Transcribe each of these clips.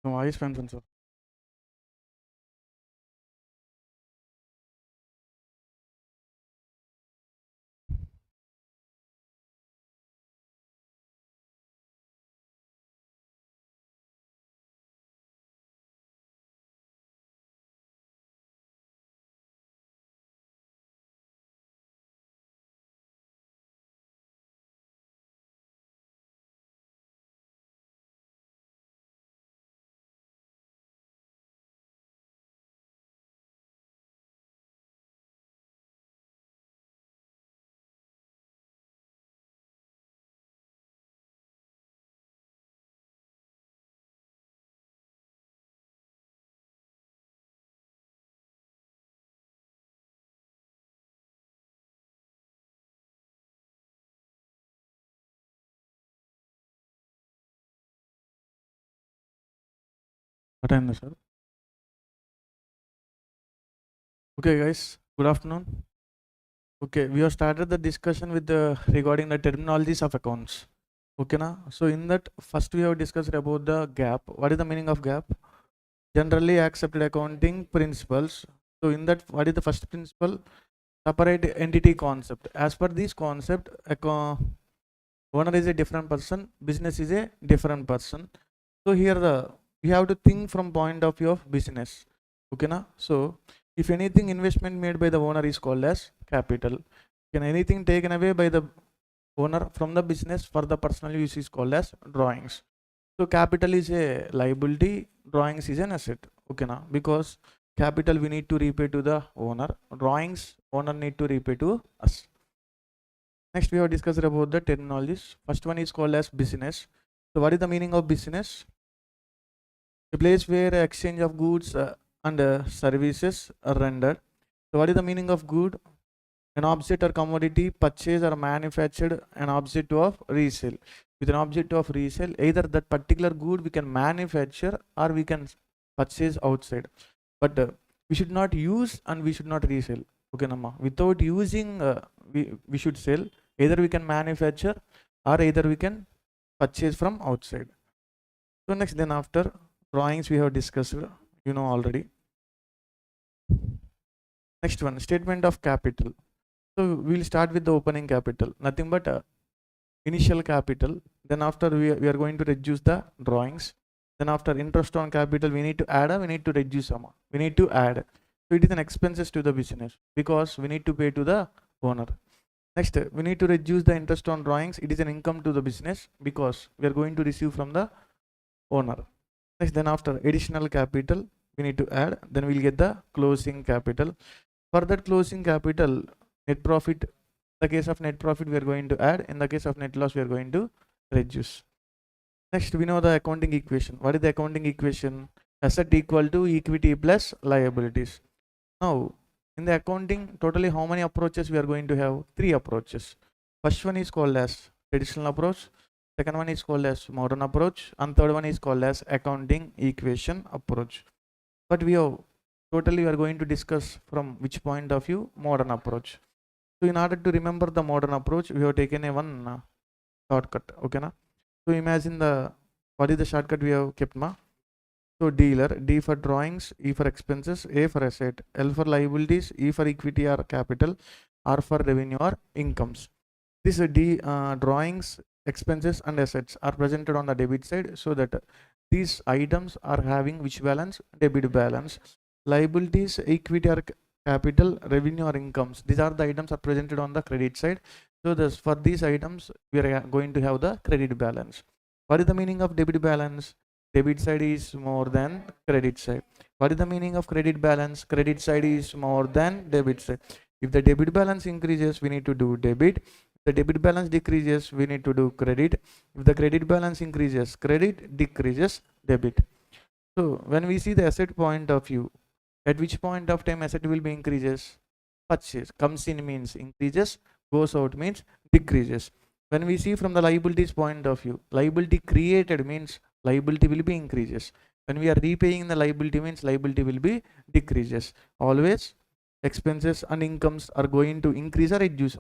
Vice President, sir. What time, sir? Okay, guys. Good afternoon. Okay, we have started the discussion with the regarding the terminologies of accounts. Okay, na? So in that, first we have discussed about the gap. What is the meaning of gap? Generally accepted accounting principles. So in that, what is the first principle? Separate entity concept. As per this concept, owner is a different person, business is a different person. So here we have to think from point of view of business. Okay, na? So if anything investment made by the owner is called as capital. Can anything taken away by the owner from the business for the personal use is called as drawings. So capital is a liability, drawings is an asset. Okay, na? Because capital we need to repay to the owner, drawings owner need to repay to us. Next we have discussed about the terminologies. First one is called as business. So what is the meaning of business? A place where exchange of goods and services are rendered. So what is the meaning of good? An object or commodity purchased or manufactured, an object of resale. With an object of resale, either that particular good we can manufacture or we can purchase outside. But we should not use and we should not resell. Okay, Nama. Without using, we should sell. Either we can manufacture or either we can purchase from outside. So next, then after drawings we have discussed, you know already. Next one, statement of capital. So we will start with the opening capital, nothing but initial capital. Then after we are going to reduce the drawings. Then after interest on capital, we need to add we need to reduce amount. We need to add. So it is an expenses to the business because we need to pay to the owner. Next, we need to reduce the interest on drawings. It is an income to the business because we are going to receive from the owner. Next, then after additional capital, we need to add. Then we'll get the closing capital. For that closing capital, net profit. In the case of net profit, we are going to add. In the case of net loss, we are going to reduce. Next, we know the accounting equation. What is the accounting equation? Asset equal to equity plus liabilities. Now, in the accounting, totally how many approaches we are going to have? 3 approaches. First one is called as traditional approach. Second one is called as modern approach. And third one is called as accounting equation approach. But we are going to discuss from which point of view? Modern approach. So in order to remember the modern approach, we have taken a one shortcut. Okay, na? So imagine what is the shortcut we have kept, ma? So dealer, D for drawings, E for expenses, A for asset, L for liabilities, E for equity or capital, R for revenue or incomes. This drawings, expenses and assets are presented on the debit side, so that these items are having which balance? Debit balance. Liabilities, equity or capital, revenue or incomes, these are the items are presented on the credit side. So this, for these items we are going to have the credit balance. What is the meaning of debit balance? Debit side is more than credit side. What is the meaning of credit balance? Credit side is more than debit side. If the debit balance increases, we need to do debit. If the debit balance decreases, we need to do credit. If the credit balance increases, credit decreases, debit. So when we see the asset point of view, at which point of time asset will be increases? Purchase. Comes in means increases, goes out means decreases. When we see from the liabilities point of view, liability created means liability will be increases. When we are repaying the liability means liability will be decreases. Always expenses and incomes are going to increase or reduce.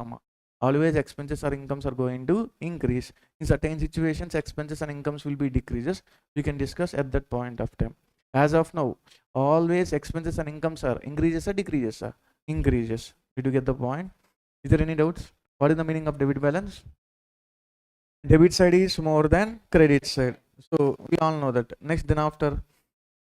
always expenses or incomes are going to increase. In certain situations, expenses and incomes will be decreases. We can discuss at that point of time. As of now, always expenses and incomes are increases or decreases? Increases. Did you get the point? Is there any doubts? What is the meaning of debit balance? Debit side is more than credit side. So we all know that. Next, then after,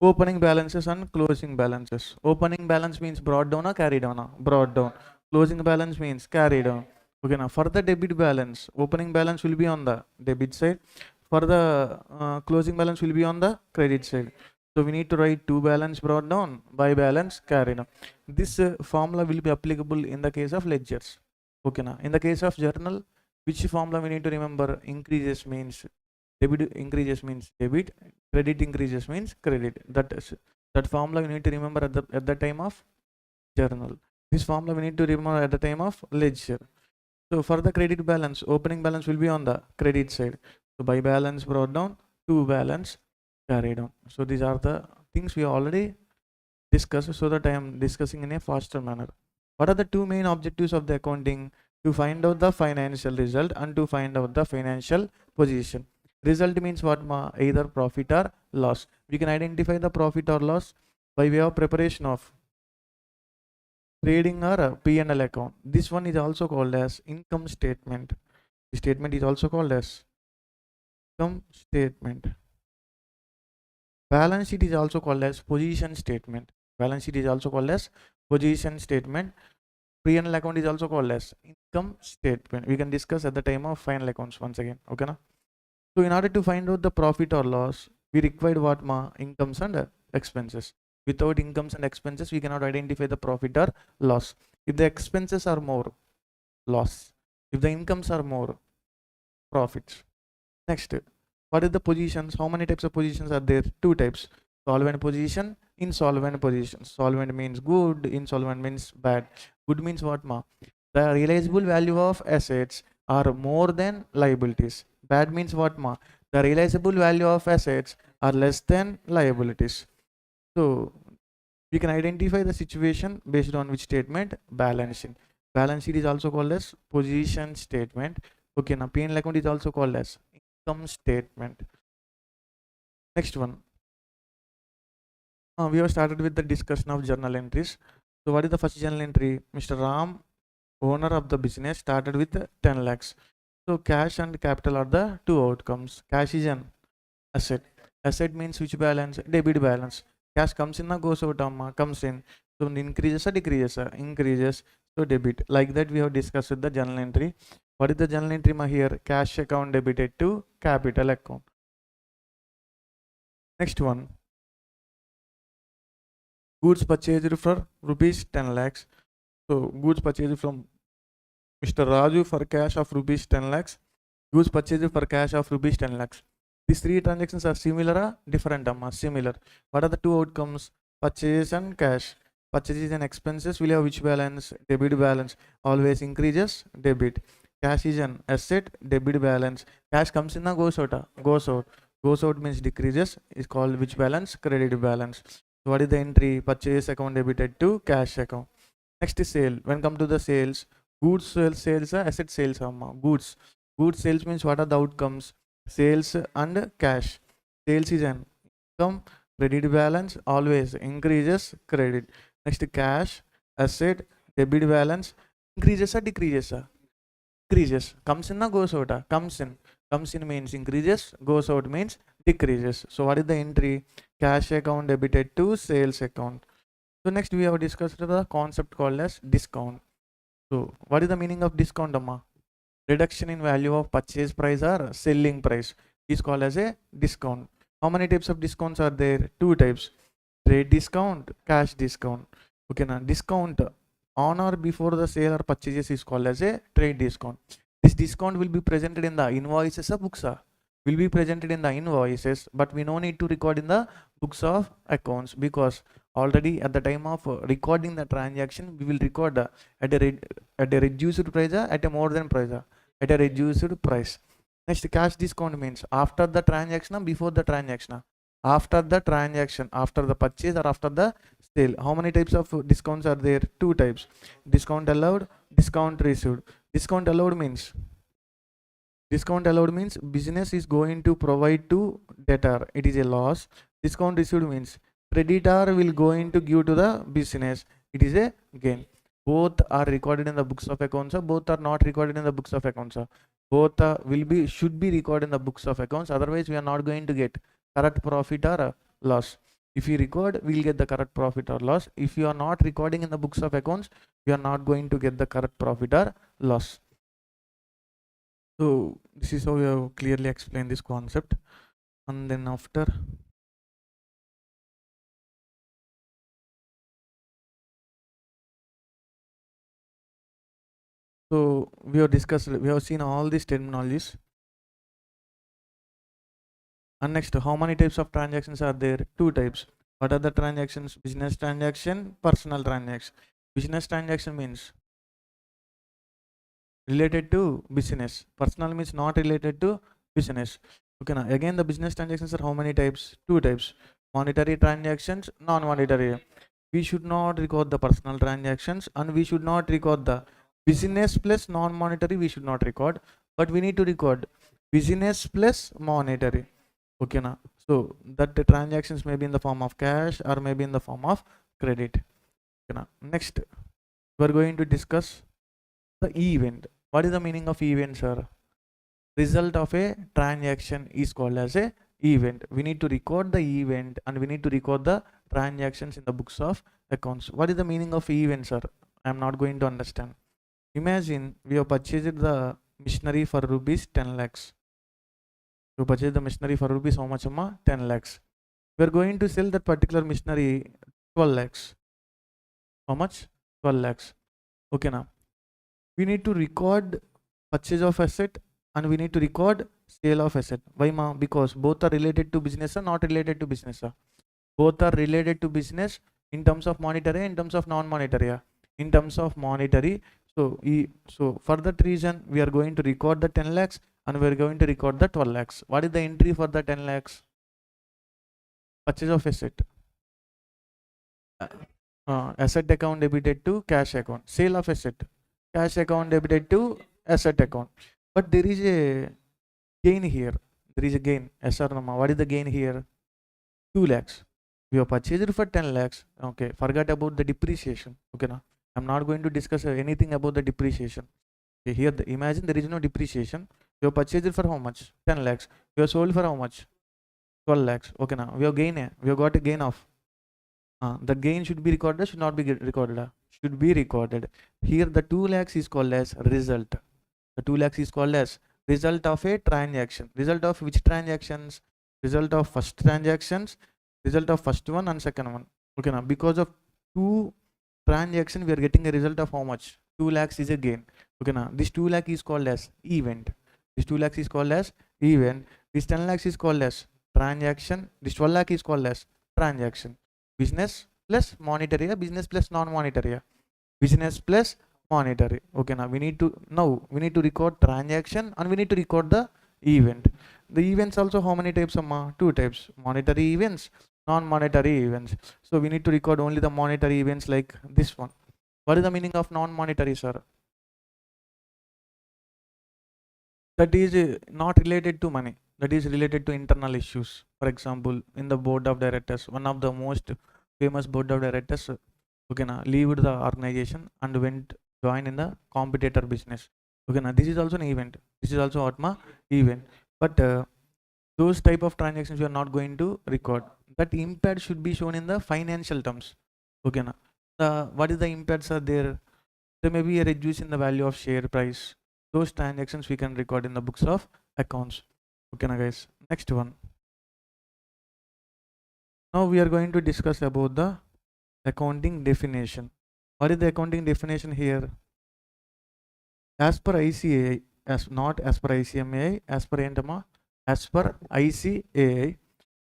opening balances and closing balances. Opening balance means brought down or carried down? Brought down. Closing balance means carried down. Okay, now for the debit balance, opening balance will be on the debit side. For the closing balance will be on the credit side. So we need to write to balance brought down, by balance carried down. This formula will be applicable in the case of ledgers. Okay, now in the case of journal, which formula we need to remember? Increases means debit, increases means debit, credit increases means credit. That formula we need to remember at the time of journal. This formula we need to remember at the time of ledger. So for the credit balance, opening balance will be on the credit side. So by balance brought down, to balance carried down. So these are the things we already discussed, so that I am discussing in a faster manner. What are the two main objectives of the accounting? To find out the financial result and to find out the financial position. Result means what? Either profit or loss. We can identify the profit or loss by way of preparation of trading or a P&L account. This one is also called as income statement. The statement is also called as income statement. Balance sheet is also called as position statement. Balance sheet is also called as position statement. P&L account is also called as income statement. We can discuss at the time of final accounts once again. Okay, na? So in order to find out the profit or loss, we required what? Incomes and expenses. Without incomes and expenses, we cannot identify the profit or loss. If the expenses are more, loss. If the incomes are more, profits. Next, what is the positions? How many types of positions are there? Two types: solvent position, insolvent position. Solvent means good, insolvent means bad. Good means what? The realizable value of assets are more than liabilities. Bad means what? The realizable value of assets are less than liabilities. So we can identify the situation based on which statement? Balance sheet. Balance sheet is also called as position statement. Okay, now P&L account is also called as income statement. Next one. We have started with the discussion of journal entries. So what is the first journal entry? Mr. Ram, owner of the business, started with 10 lakhs. So cash and capital are the two outcomes. Cash is an asset. Asset means which balance? Debit balance. Cash comes in or goes out? Comes in. So increases or decreases? Increases. So debit. Like that we have discussed with the journal entry. What is the journal entry here? Cash account debited to capital account. Next one. Goods purchased for rupees 10 lakhs. So goods purchased from Mr. Raju for cash of rupees 10 lakhs. Goods purchased for cash of rupees 10 lakhs. These three transactions are similar or different? Similar. What are the two outcomes? Purchase and cash. Purchases and expenses will have which balance? Debit balance. Always increases debit. Cash is an asset, debit balance. Cash comes in or goes out? Goes out. Goes out means decreases. Is called which balance? Credit balance. So what is the entry? Purchase account debited to cash account. Next is sale. When come to the sales, goods sales, asset sales. Goods. Goods sales means what are the outcomes? Sales and cash. Sales is an income, credit balance always increases credit. Next, cash, asset, debit balance increases or decreases? Increases. Comes in or goes out? Comes in. Comes in means increases, goes out means decreases. So what is the entry? Cash account debited to sales account. So next we have discussed the concept called as discount. So what is the meaning of discount? Reduction in value of purchase price or selling price is called as a discount. How many types of discounts are there? Two types: trade discount, cash discount. Okay, now discount on or before the sale or purchases is called as a trade discount. This discount will be presented in the invoices of books. Will be presented in the invoices, but we no need to record in the books of accounts, because already at the time of recording the transaction we will record at a reduced price, at a more than price, at a reduced price. Next, cash discount means after the transaction, before the transaction? After the transaction, after the purchase or after the sale. How many types of discounts are there? Two types: discount allowed, discount received. Discount allowed means business is going to provide to debtor. It is a loss. Discount received means creditor will going to give to the business. It is a gain. Both are recorded in the books of accounts. Both are not recorded in the books of accounts. Both should be recorded in the books of accounts. Otherwise, we are not going to get correct profit or loss. If you record, we'll get the correct profit or loss. If you are not recording in the books of accounts, you are not going to get the correct profit or loss. So this is how we have clearly explained this concept. And then after, so we have seen all these terminologies. And next, how many types of transactions are there? 2 types. What are the transactions? Business transaction, personal transaction. Business transaction means related to business. Personal means not related to business. Okay, now again the business transactions are how many types? 2 types. Monetary transactions, non-monetary. We should not record the personal transactions, and we should not record the business plus non-monetary. We should not record, but we need to record business plus monetary. Okay, now so that the transactions may be in the form of cash or maybe in the form of credit. Okay, now next we are going to discuss the event. What is the meaning of event, sir? Result of a transaction is called as a event. We need to record the event and we need to record the transactions in the books of accounts. What is the meaning of event, sir? I am not going to understand. Imagine we have purchased the machinery for rupees 10 lakhs. You purchase the machinery for rupees how much, amma? 10 lakhs. We are going to sell that particular machinery 12 lakhs. How much? 12 lakhs. Okay, now we need to record purchase of asset and we need to record sale of asset. Why, ma? Because both are related to business or not related to business. Both are related to business in terms of monetary, in terms of non-monetary. In terms of monetary. So for that reason, we are going to record the 10 lakhs and we are going to record the 12 lakhs. What is the entry for the 10 lakhs? Purchase of asset. Asset account debited to cash account. Sale of asset. Cash account debited to asset account. But there is a gain here. There is a gain. Yes or no? What is the gain here? 2 lakhs. We have purchased it for 10 lakhs. Okay. Forget about the depreciation. Okay, now I'm not going to discuss anything about the depreciation. Okay, here imagine there is no depreciation. We have purchased it for how much? 10 lakhs. We have sold for how much? 12 lakhs. Okay, now we have got a gain of. The gain should be recorded, should not be recorded. Should be recorded. Here the 2 lakhs is called as result. The 2 lakhs is called as result of a transaction. Result of which transactions? Result of first transactions, result of first one and second one. Okay, now because of 2 transactions we are getting a result of how much? 2 lakhs is a gain. Okay, now this 2 lakh is called as event. This 2 lakhs is called as event. This 10 lakhs is called as transaction. This 12 lakh is called as transaction. Business plus monetary, business plus non-monetary, business plus monetary. Okay, now we need to record transaction and we need to record the event. The events also how many types? 2 types. Monetary events, non-monetary events. So we need to record only the monetary events like this one. What is the meaning of non-monetary, sir? That is not related to money. That is related to internal issues. For example, in the board of directors, one of the most famous board of directors, okay, now leave the organization and went join in the competitor business. Okay, now this is also an event. This is also what event. But those type of transactions you are not going to record. That impact should be shown in the financial terms. Okay, now what is the impacts are there? There may be a reduce in the value of share price. Those transactions we can record in the books of accounts. Okay, now guys, next one. Now we are going to discuss about the accounting definition. What is the accounting definition here? As per ICAI, not as per ICMAI, as per Entama, as per ICAI,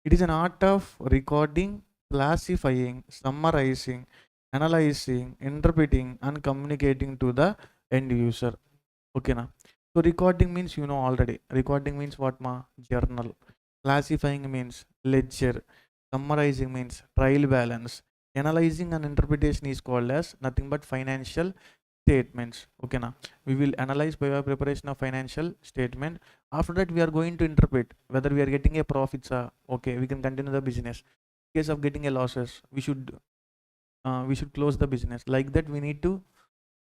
it is an art of recording, classifying, summarizing, analyzing, interpreting, and communicating to the end user. Okay, now. So recording means you know already. Recording means what, journal. Classifying means ledger. Summarizing means trial balance. Analyzing and interpretation is called as nothing but financial statements. Okay, now we will analyze by our preparation of financial statement. After that, we are going to interpret whether we are getting a profits. Okay, we can continue the business. In case of getting a losses, we should close the business. Like that, we need to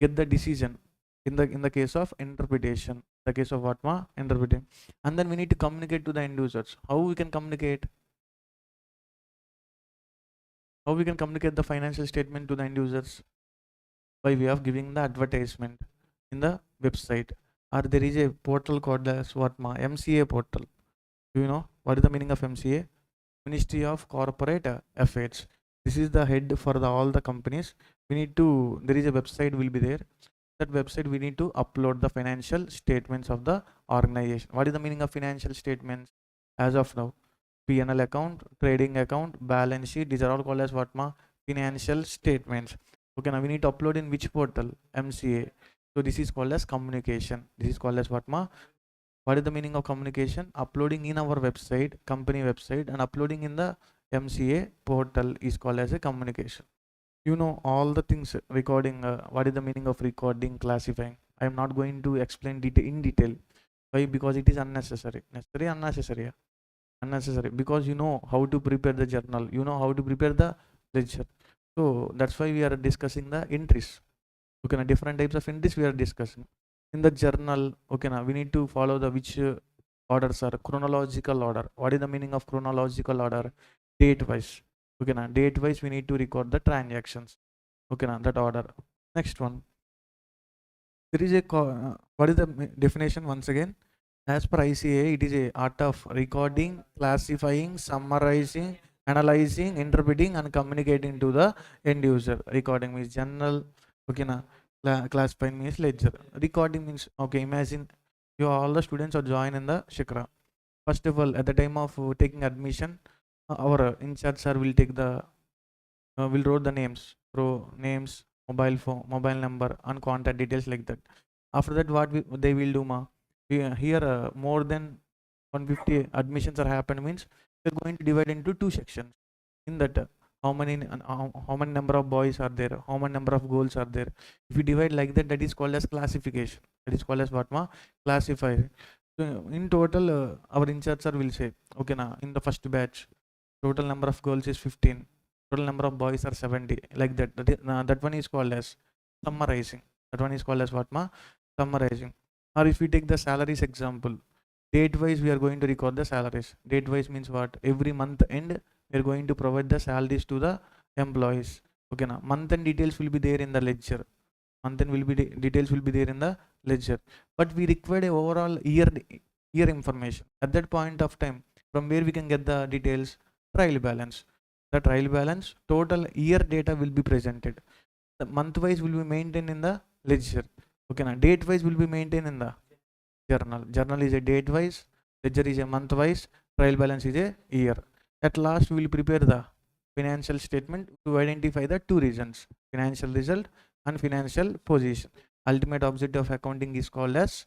get the decision in the case of interpretation. The case of what ma interpreting, and then we need to communicate to the end users. How we can communicate? How we can communicate the financial statement to the end users? By way of giving the advertisement in the website, or there is a portal called as what ma MCA portal. Do you know what is the meaning of MCA? Ministry of Corporate Affairs. This is the head for all the companies. We need to, there is a website will be there. That website we need to upload the financial statements of the organization. What is the meaning of financial statements? As of now, P&L account, trading account, balance sheet, these are all called as what ma financial statements. Okay, now we need to upload in which portal? MCA. So this is called as communication. This is called as what ma. What is the meaning of communication? Uploading in our website, company website, and uploading in the MCA portal is called as a communication. You know all the things recording. What is the meaning of recording, classifying? I am not going to explain in detail. Why? Because it is unnecessary. Necessary, unnecessary. Unnecessary. Because you know how to prepare the journal. You know how to prepare the ledger. So that's why we are discussing the entries. Okay, now different types of entries we are discussing in the journal. Okay, now we need to follow the which orders are chronological order. What is the meaning of chronological order? Date wise. Okay, now date wise we need to record the transactions. Okay, now that order. Next one, there is a what is the definition once again? As per ICA, it is a art of recording, classifying, summarizing, analyzing, interpreting, and communicating to the end user. Recording means journal. Okay, na. Classifying means ledger. Recording means, okay, imagine you all the students are joined in the Shikra. First of all, at the time of taking admission, our in-charge sir will take the will wrote the names, names, mobile phone, mobile number, and contact details like that. After that, what they will do, ma? Here more than 150 admissions are happened means we're going to divide into two sections. In that, how many number of boys are there? How many number of girls are there? If you divide like that, that is called as classification. That is called as what, ma? Classifier. So in total, our in-charge sir will say, okay, na in the first batch, total number of girls is 15. Total number of boys are 70. Like that. That one is called as summarizing. That one is called as what, ma? Summarizing. Or if we take the salaries example, date wise we are going to record the salaries. Date wise means what? Every month end we are going to provide the salaries to the employees. Okay, now month end details will be there in the ledger. Month end will be details will be there in the ledger. But we require a overall year information. At that point of time, from where we can get the details? Trial balance. The trial balance total year data will be presented. The month wise will be maintained in the ledger. Okay, now date wise will be maintained in the journal. Journal is a date wise, ledger is a month wise, trial balance is a year. At last we will prepare the financial statement to identify the two reasons: financial result and financial position. Ultimate objective of accounting is called as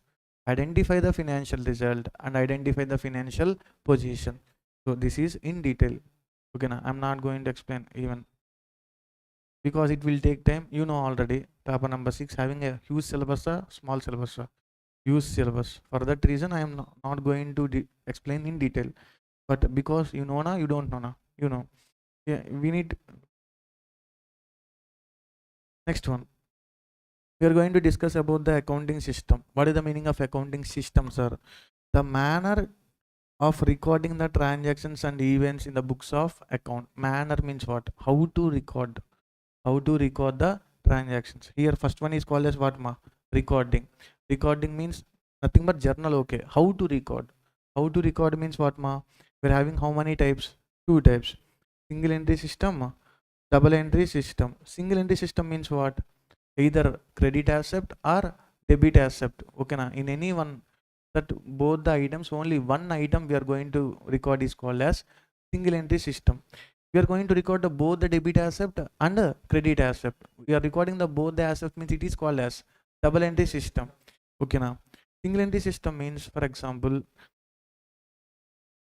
identify the financial result and identify the financial position. So this is in detail. Okay, now I'm not going to explain even because it will take time. You know already. Paper number 6 having a huge syllabus, small syllabus, huge syllabus. For that reason, I am not going to explain in detail. But because you know na, you don't know na. You know. Yeah, we need next one. We are going to discuss about the accounting system. What is the meaning of accounting system, sir? The manner of recording the transactions and events in the books of account. Manner means what? How to record. How to record the transactions. Here first one is called as what, ma? Recording. Recording means nothing but journal. Okay, how to record? How to record means what, ma? We're having how many types? Two types: single entry system, double entry system. Single entry system means what? Either credit accept or debit accept. Okay, na? In any one, that both the items, only one item we are going to record is called as single entry system. We are going to record both the debit accept and credit accept. We are recording the both the accept means it is called as double entry system. Okay, now single entry system means, for example,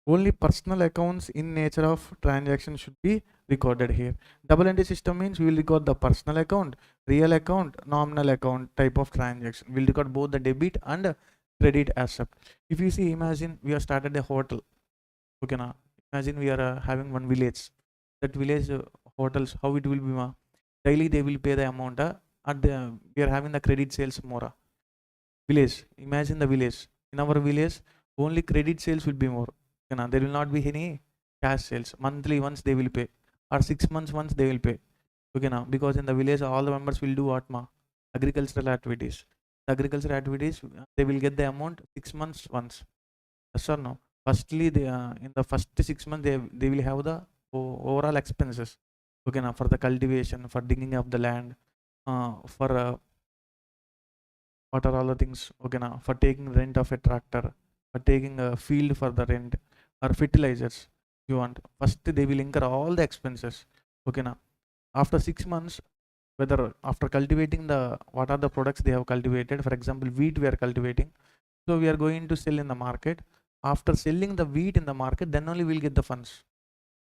Only personal accounts in nature of transaction should be recorded here. Double entry system means we will record the personal account, real account, nominal account type of transaction. We'll record both the debit and credit asset. If you see, imagine we have started a hotel. Okay, now imagine we are having one village. That village hotels, how it will be? Daily they will pay the amount. We are having the credit sales more. Village. Imagine the village. In our village, only credit sales will be more. There will not be any cash sales. Monthly once they will pay, or 6 months once they will pay. Okay, now because in the village all the members will do what agricultural activities. The agricultural activities they will get the amount 6 months once. Yes or no? Firstly, they in the first 6 months they will have the overall expenses. Okay, now for the cultivation, for digging up the land, for what are all the things. Okay, now for taking rent of a tractor, for taking a field for the rent, or fertilizers you want. First they will incur all the expenses. Okay, now after 6 months, whether after cultivating the what are the products they have cultivated, for example wheat we are cultivating, so we are going to sell in the market. After selling the wheat in the market, then only we'll get the funds.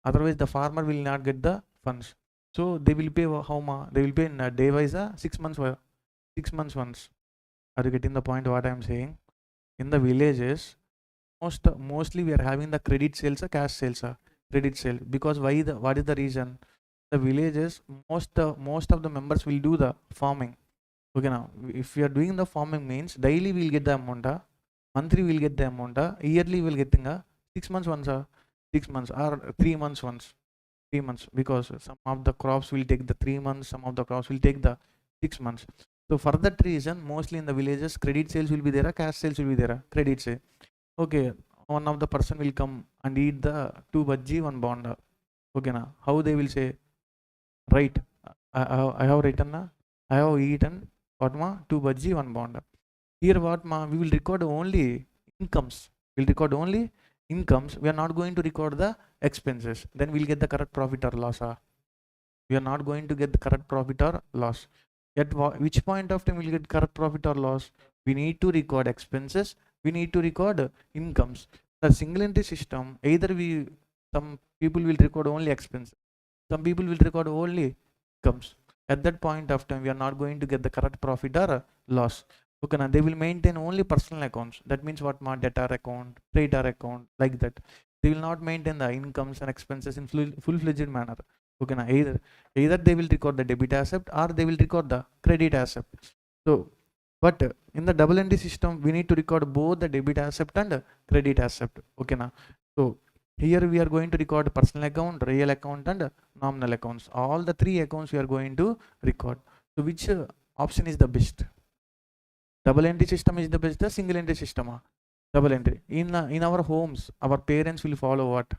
Otherwise the farmer will not get the funds. So they will pay how much? They will pay in a day wise 6 months 6 months once. Are you getting the point what I am saying? In the villages, mostly we are having the credit sales or cash sales, credit sale. Because what is the reason? The villages, most of the members will do the farming. Okay, now if we are doing the farming means daily we'll get the amount, monthly we'll get the amount, yearly we'll getting 6 months once, 6 months or 3 months once. 3 months, because some of the crops will take the 3 months, some of the crops will take the 6 months. So for that reason, mostly in the villages, credit sales will be there, cash sales will be there. Credit sale. Okay, one of the person will come and eat the 2 bhaji, 1 bonda. Okay, now how they will say, right? I have written, I have eaten what 2 bhaji, 1 bonda. Here what we will record only incomes. We'll record only incomes. We are not going to record the expenses. Then we'll get the correct profit or loss. We are not going to get the correct profit or loss. At which point of time we'll get correct profit or loss? We need to record expenses. We need to record incomes. The single entry system, either some people will record only expenses. Some people will record only incomes. At that point of time, we are not going to get the correct profit or loss. Okay, now they will maintain only personal accounts. That means what? Debtor account, creditor account, like that. They will not maintain the incomes and expenses in full-fledged manner. Okay, now either they will record the debit asset or they will record the credit asset. So, but in the double entry system, we need to record both the debit asset and credit asset. Okay, now so here we are going to record personal account, real account, and nominal accounts. All the three accounts we are going to record. So which option is the best? Double entry system is the best. The single entry system, double entry. In our homes, our parents will follow what?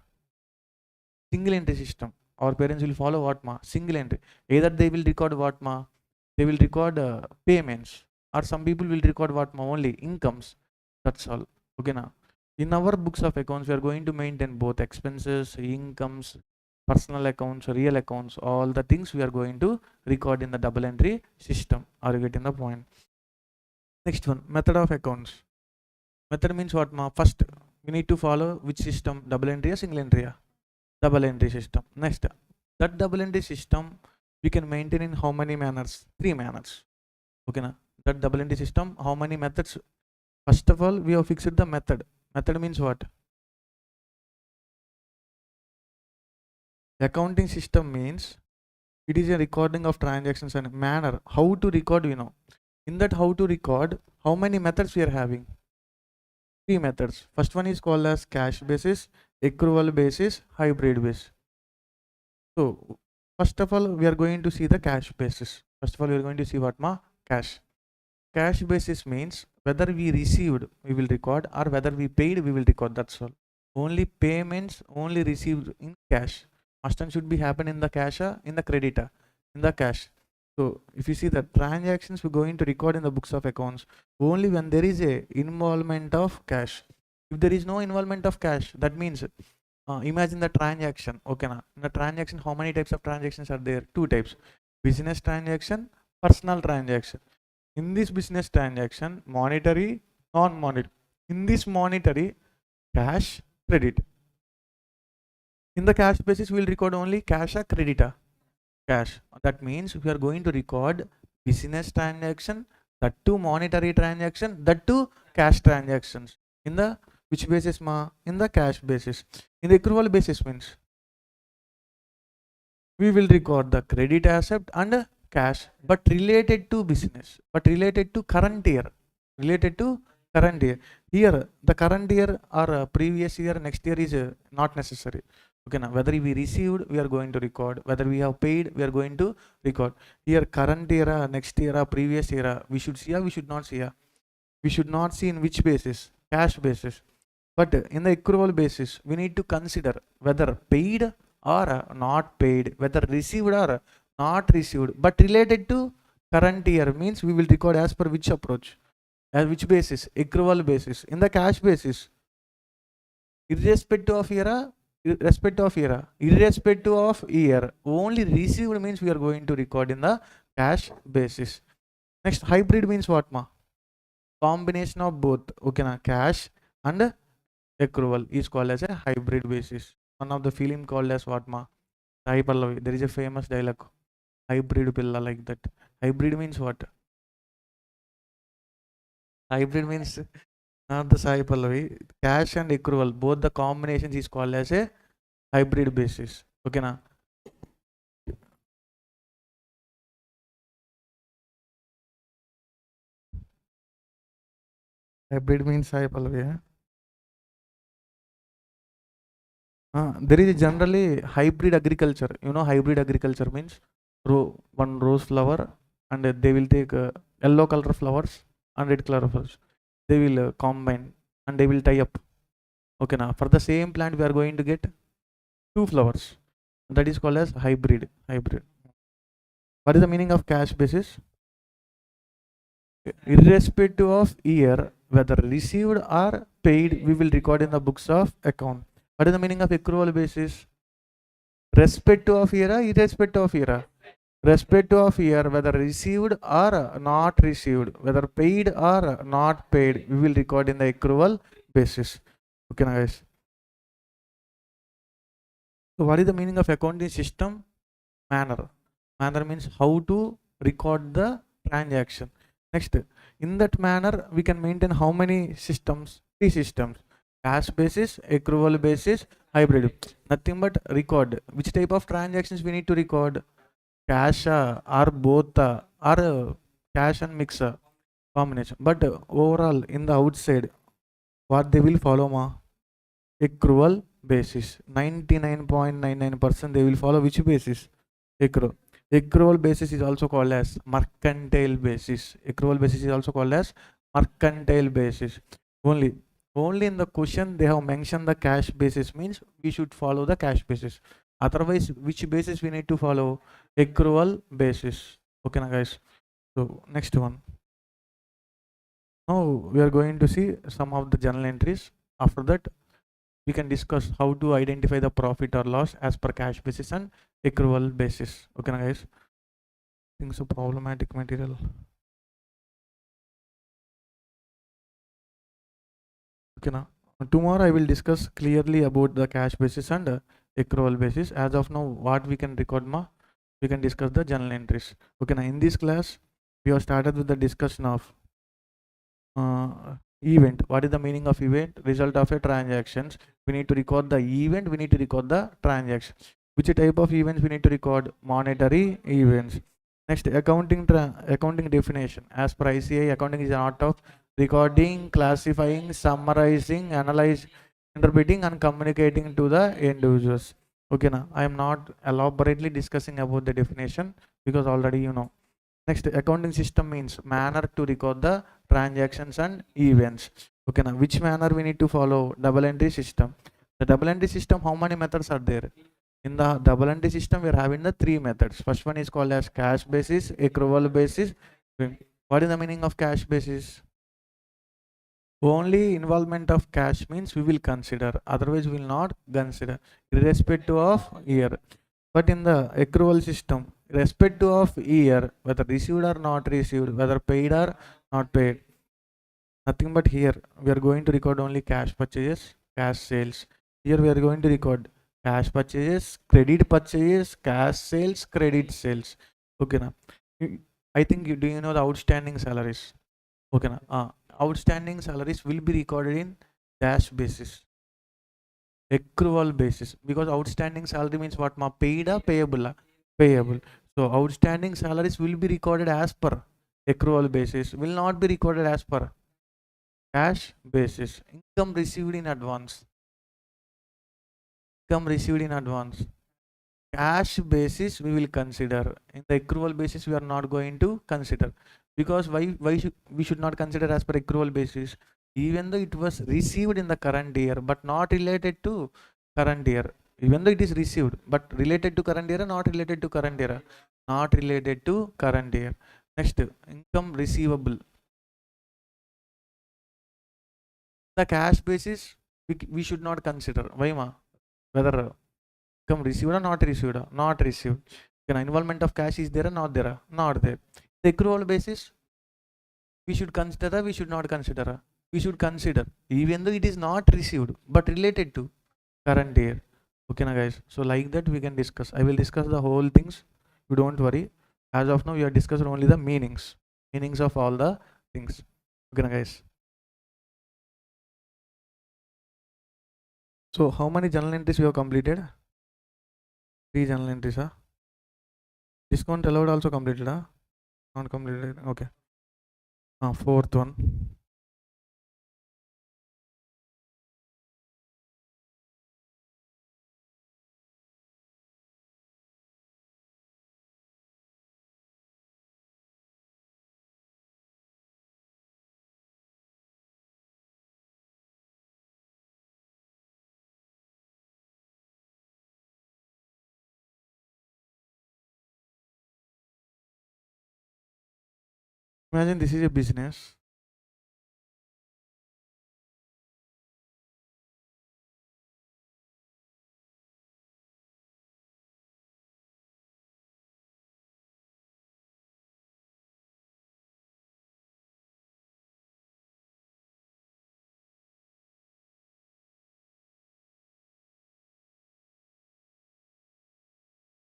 Single entry system. Our parents will follow what single entry. Either they will record what they will record payments, or some people will record what only incomes. That's all. Okay, now in our books of accounts we are going to maintain both expenses, incomes, personal accounts, real accounts, all the things we are going to record in the double entry system. Are you getting the point? Next one, method of accounts. Method means what first we need to follow which system? Double entry or single entry? Double entry system. Next, that double entry system we can maintain in how many manners? 3 manners. Okay, now that double entry system, how many methods? First of all, we have fixed the method. Method means what? Accounting system means it is a recording of transactions and manner. How to record, in that how to record, how many methods we are having? 3 methods. First one is called as cash basis, accrual basis, hybrid basis. So first of all, we are going to see the cash basis. First of all, we are going to see what cash. Cash basis means whether we received, we will record, or whether we paid, we will record. That's all. Only payments, only received in cash. Must and should be happen in the cash, in the creditor, in the cash. So if you see the transactions, we're going to record in the books of accounts only when there is a involvement of cash. If there is no involvement of cash, that means imagine the transaction. Okay, now in the transaction, how many types of transactions are there? 2 types: business transaction, personal transaction. In this business transaction, monetary, non-monetary. In this monetary, cash, credit. In the cash basis, we will record only cash or creditor. Cash. That means we are going to record business transaction, that too monetary transaction, that too cash transactions. In the which basis ma? In the cash basis. In the accrual basis means we will record the credit asset and cash, but related to business, but related to current year, related to current year. Here the current year or previous year, next year is not necessary. Okay, now whether we received, we are going to record, whether we have paid, we are going to record. Here current year, next year, previous year, we should see or we should not see. We should not see in which basis? Cash basis. But in the accrual basis, we need to consider whether paid or not paid, whether received or not received, but related to current year means we will record as per which approach, as which basis? Accrual basis. In the cash basis, irrespective of year, irrespective of year, only received means we are going to record in the cash basis. Next, hybrid means what ma? Combination of both. Okay na, cash and accrual is called as a hybrid basis. One of the film called as what ma? Sai Pallavi. There is a famous dialogue. Hybrid pilla, like that. Hybrid means what? Hybrid means not the Sai Pallavi. Cash and accrual, both the combinations is called as a hybrid basis. Okay na? Hybrid means Sai Pallavi. There is generally hybrid agriculture. You know, hybrid agriculture means one rose flower and they will take yellow color flowers and red color flowers. They will combine and they will tie up. Okay, now for the same plant we are going to get two flowers. That is called as hybrid. Hybrid. What is the meaning of cash basis? Irrespective of year, whether received or paid, we will record in the books of account. What is the meaning of accrual basis? Respective of year, irrespective of year. Respective of year, whether received or not received, whether paid or not paid, we will record in the accrual basis. Okay, now guys. So what is the meaning of accounting system? Manner. Manner means how to record the transaction. Next, in that manner, we can maintain how many systems? 3 systems. Cash basis, accrual basis, hybrid. Nothing but record. Which type of transactions we need to record? Cash or both or cash and mix combination. But overall, in the outside, what they will follow ma? Accrual basis. 99.99% they will follow which basis? Accrual. Accrual basis is also called as mercantile basis. Accrual basis is also called as mercantile basis. Only in the question they have mentioned the cash basis means we should follow the cash basis. Otherwise, which basis we need to follow? Accrual basis. Okay, na guys. So next one. Now we are going to see some of the journal entries. After that, we can discuss how to identify the profit or loss as per cash basis and accrual basis. Okay, na guys. Things so problematic material. Okay, now tomorrow I will discuss clearly about the cash basis and accrual basis. As of now, what we can record ma? We can discuss the journal entries. Okay, now in this class, we have started with the discussion of event. What is the meaning of event? Result of a transactions. We need to record the event. We need to record the transaction. Which type of events we need to record? Monetary events. Next, accounting definition. As per ICAI, accounting is an art of recording, classifying, summarizing, analyzing, interpreting, and communicating to the end users. Okay, now I am not elaborately discussing about the definition because already you know. Next, accounting system means manner to record the transactions and events. Okay, now which manner we need to follow? Double entry system. The double entry system, how many methods are there? In the double entry system, we are having the 3 methods. First one is called as cash basis, accrual basis. What is the meaning of cash basis? Only involvement of cash means we will consider, otherwise we will not consider, irrespective of year. But in the accrual system, irrespective of year, whether received or not received, whether paid or not paid, nothing but here we are going to record only cash purchases, cash sales. Here we are going to record cash purchases, credit purchases, cash sales, credit sales. Okay, now I think you do you know the outstanding salaries? Okay, now outstanding salaries will be recorded in cash basis, accrual basis, because outstanding salary means what? Ma paid or payable? Payable. So outstanding salaries will be recorded as per accrual basis, will not be recorded as per cash basis. Income received in advance. Income received in advance. Cash basis we will consider. In the accrual basis we are not going to consider. Because why should we should not consider as per accrual basis? Even though it was received in the current year but not related to current year. Even though it is received but related to current year or not related to current year? Not related to current year. Next, income receivable. The cash basis we should not consider. Why ma? Whether income received or not received? Not received. Can involvement of cash is there or not there? Not there. The accrual basis we should consider, we should not consider. We should consider even though it is not received but related to current year. Okay na guys, so like that we can discuss. I will discuss the whole things, you don't worry. As of now we are discussing only the meanings of all the things. Okay na guys, so how many journal entries you have completed? 3 journal entries. Discount allowed also completed. Not completed. Okay. Fourth one. Imagine this is a business.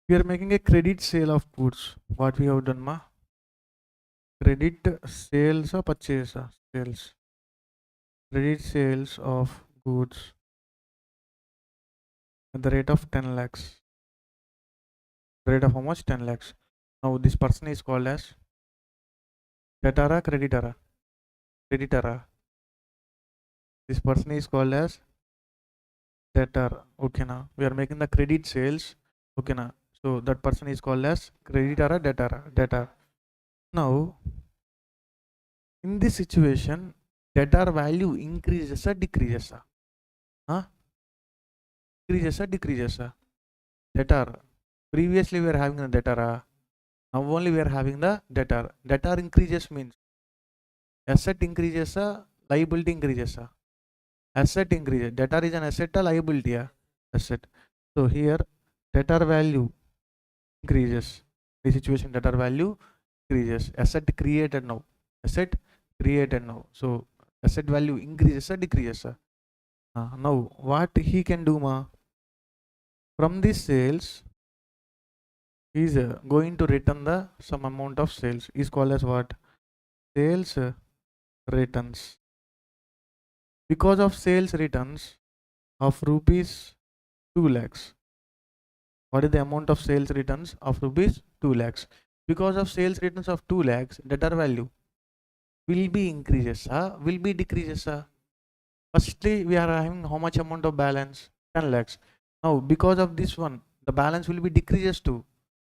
We are making a credit sale of goods. What we have done, ma? Credit sales or purchase? Sales. Credit sales of goods at the rate of 10 lakhs. The rate of how much? 10 lakhs. Now this person is called as debtor, creditor. Creditor. This person is called as debtor. Okay, now we are making the credit sales. Okay, now so that person is called as creditor, debtor. Debtor. Now in this situation, debtor value increases or decreases? Increases or decreases? Debtor. Previously we are having the debtor. Now only we are having the debtor. Debtor increases means asset increases, liability increases. Asset increases. Debtor is an asset or liability? Asset. So here debtor value increases. The situation debtor value increases. Asset created now. Asset created now. So asset value increases or decreases? Now what he can do, ma? From this sales, he is going to return the some amount of sales. Is called as what? Sales returns. Because of sales returns of rupees 2 lakhs. What is the amount of sales returns of rupees 2 lakhs? Because of sales returns of 2 lakhs, debtor value will be increases, will be decreases. Firstly, we are having how much amount of balance? 10 lakhs. Now, because of this one, the balance will be decreases to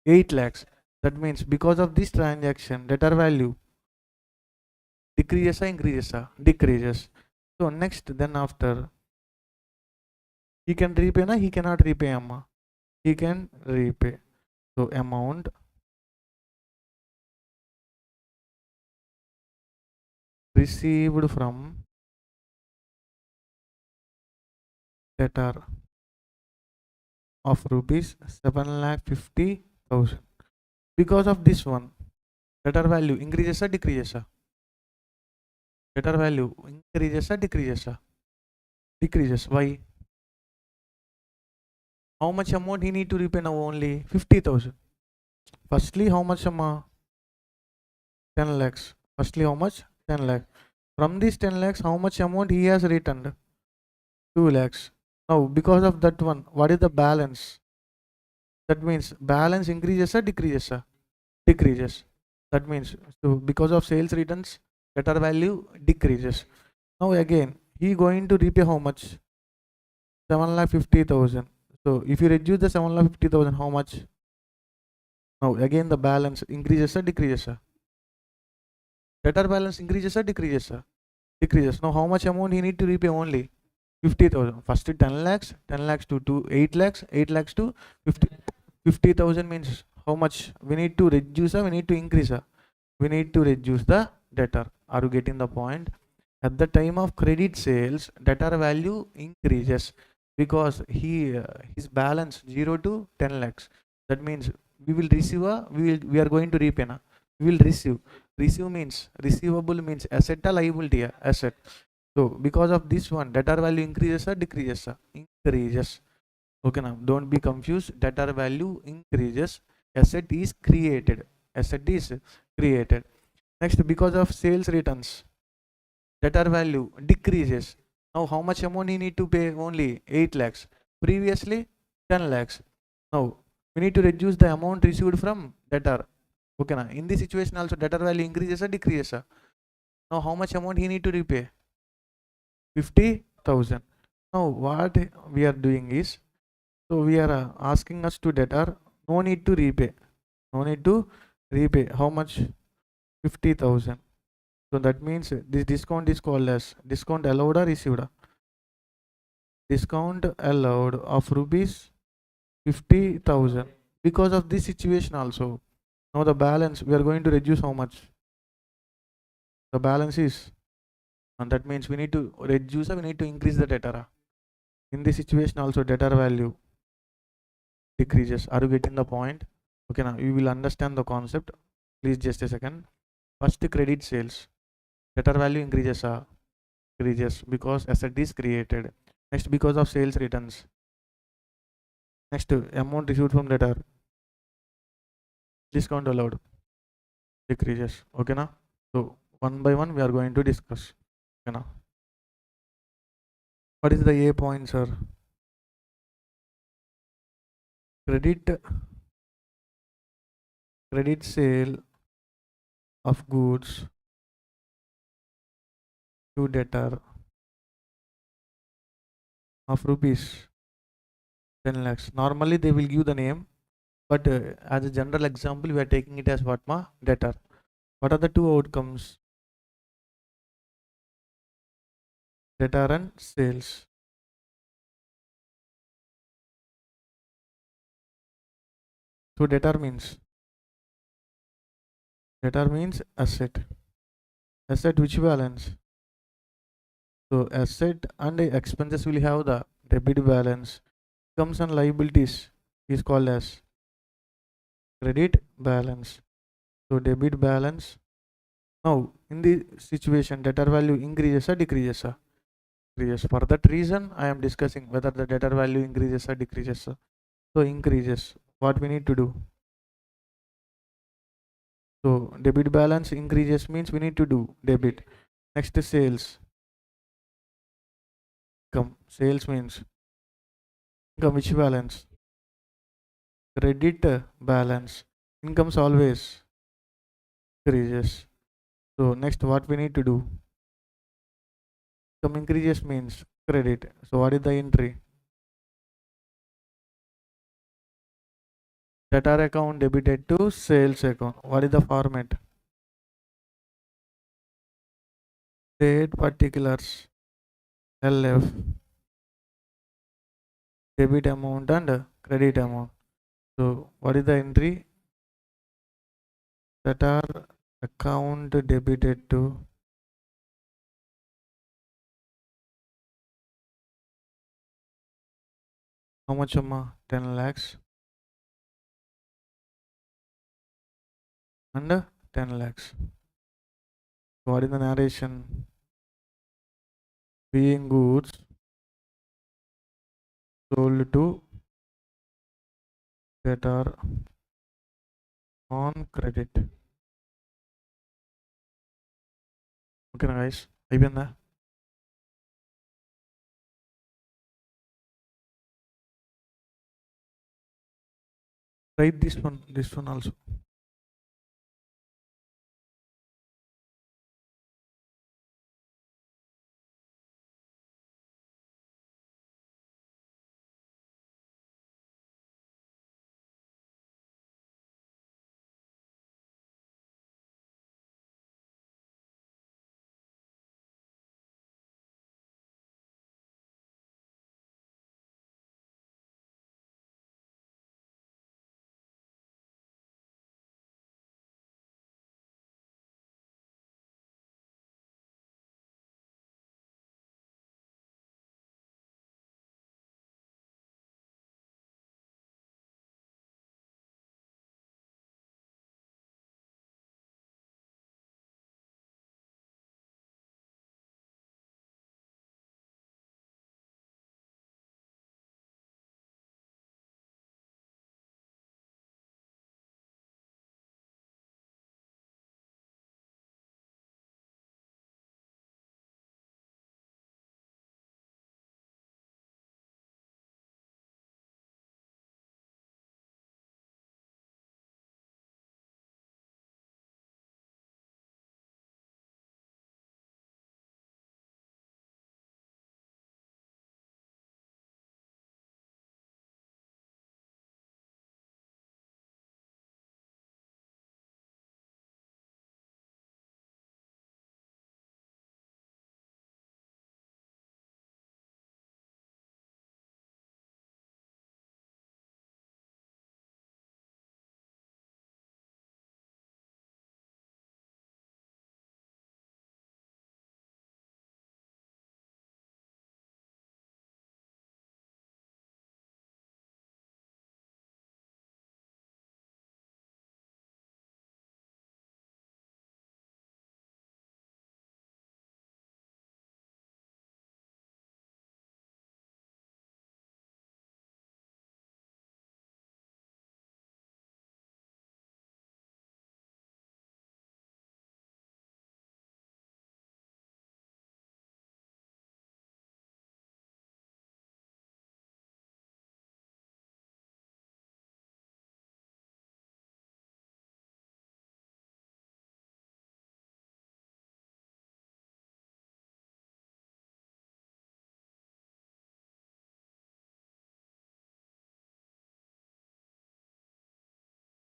8 lakhs. That means because of this transaction, debtor value decreases or increases? Decreases. So next, then after, he can repay, na? He cannot repay, amma. He can repay. So amount received from debtor of rupees 7,50,000. Because of this one, debtor value increases or decreases? Debtor value increases or decreases? Decreases. Why? How much amount he need to repay now? Only 50,000. Firstly, how much amount? 10 lakhs. Firstly, how much? 10 lakhs. From this 10 lakhs, how much amount he has returned? 2 lakhs. Now, because of that one, what is the balance? That means balance increases or decreases? Sir? Decreases. That means, so because of sales returns, debtor value decreases. Now again, he going to repay how much? 7,50,000. So if you reduce the 7,50,000, how much? Now again the balance increases or decreases? Sir? Debtor balance increases or decreases? Sir? Decreases. Now how much amount he need to repay? Only 50,000. First 10 lakhs, 10 lakhs to 8 lakhs, 8 lakhs to 50,000 means how much? We need to reduce or we need to increase? We need to reduce the debtor. Are you getting the point? At the time of credit sales, debtor value increases because his balance 0 to 10 lakhs. That means we will receive we are going to repay na. We will receive. Receive means receivable means asset or liability? Asset. So because of this one, debtor value increases or decreases? Increases. Okay now, don't be confused. Debtor value increases. Asset is created. Asset is created. Next, because of sales returns, debtor value decreases. Now how much amount he need to pay? Only 8 lakhs. Previously 10 lakhs. Now we need to reduce the amount received from debtor. Okay now, in this situation also debtor value increases or decreases? Now how much amount he need to repay? 50,000. Now what we are doing is, so we are asking us to debtor, no need to repay. No need to repay. How much? 50,000. So that means this discount is called as discount allowed or received? Discount allowed of rupees 50,000. Because of this situation also, now the balance we are going to reduce how much? The balance is, and that means we need to reduce or we need to increase the debtor. In this situation also debtor value decreases. Are you getting the point? Okay, now you will understand the concept. Please just a second. First, credit sales. Debtor value increases because asset is created. Next, because of sales returns. Next, amount received from debtor. Discount allowed decreases. Okay now. So one by one we are going to discuss. Okay now. What is the A point, sir? Credit sale of goods to debtor of rupees 10 lakhs. Normally they will give the name, but as a general example, we are taking it as what ma? Debtor. What are the two outcomes? Debtor and sales. So debtor means asset. Asset which balance? So asset and expenses will have the debit balance. Comes and liabilities is called as credit balance. So debit balance. Now in the situation debtor value increases or decreases? Decreases. For that reason I am discussing whether the debtor value increases or decreases. So increases. What we need to do? So debit balance increases means we need to do debit. Next is sales. Income. Sales means income which balance? Credit balance. Incomes always increases. So next what we need to do? Income increases means credit. So what is the entry? Debtor account debited to sales account. What is the format? Trade particulars. LF. Debit amount and credit amount. So what is the entry? Debtor account debited to how much amount? 10 lakhs and 10 lakhs. So what is the narration? Being goods sold to that are on credit. Okay, guys. అయిపోయిందా? Write this one also.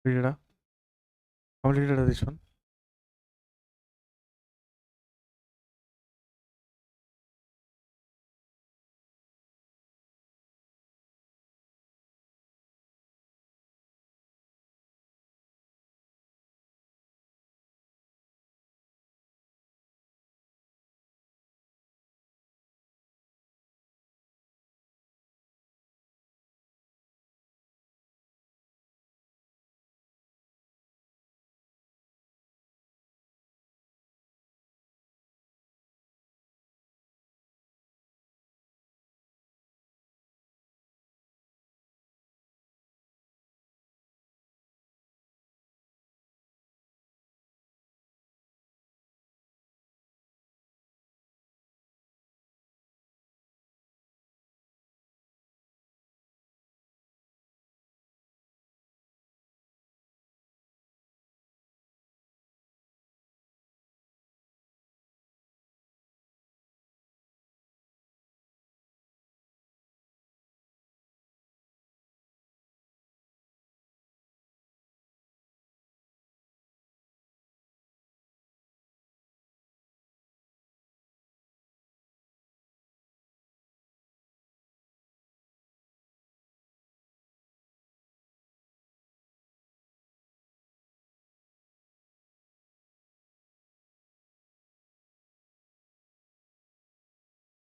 Read. Completed this one.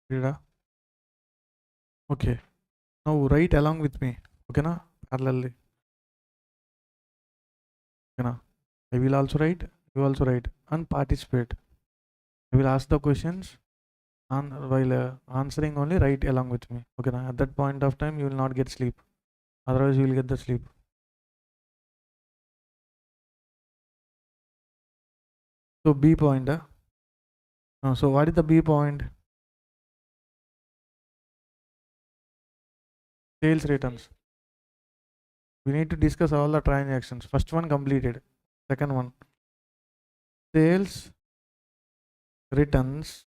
Read. Okay. Now write along with me. Okay, na? Parallelly. Okay, na? I will also write. You also write and participate. I will ask the questions and while answering only write along with me. Okay, na? At that point of time you will not get sleep. Otherwise you will get the sleep. So B point. So what is the B point? Sales returns. We need to discuss all the transactions. First one completed. Second one, sales returns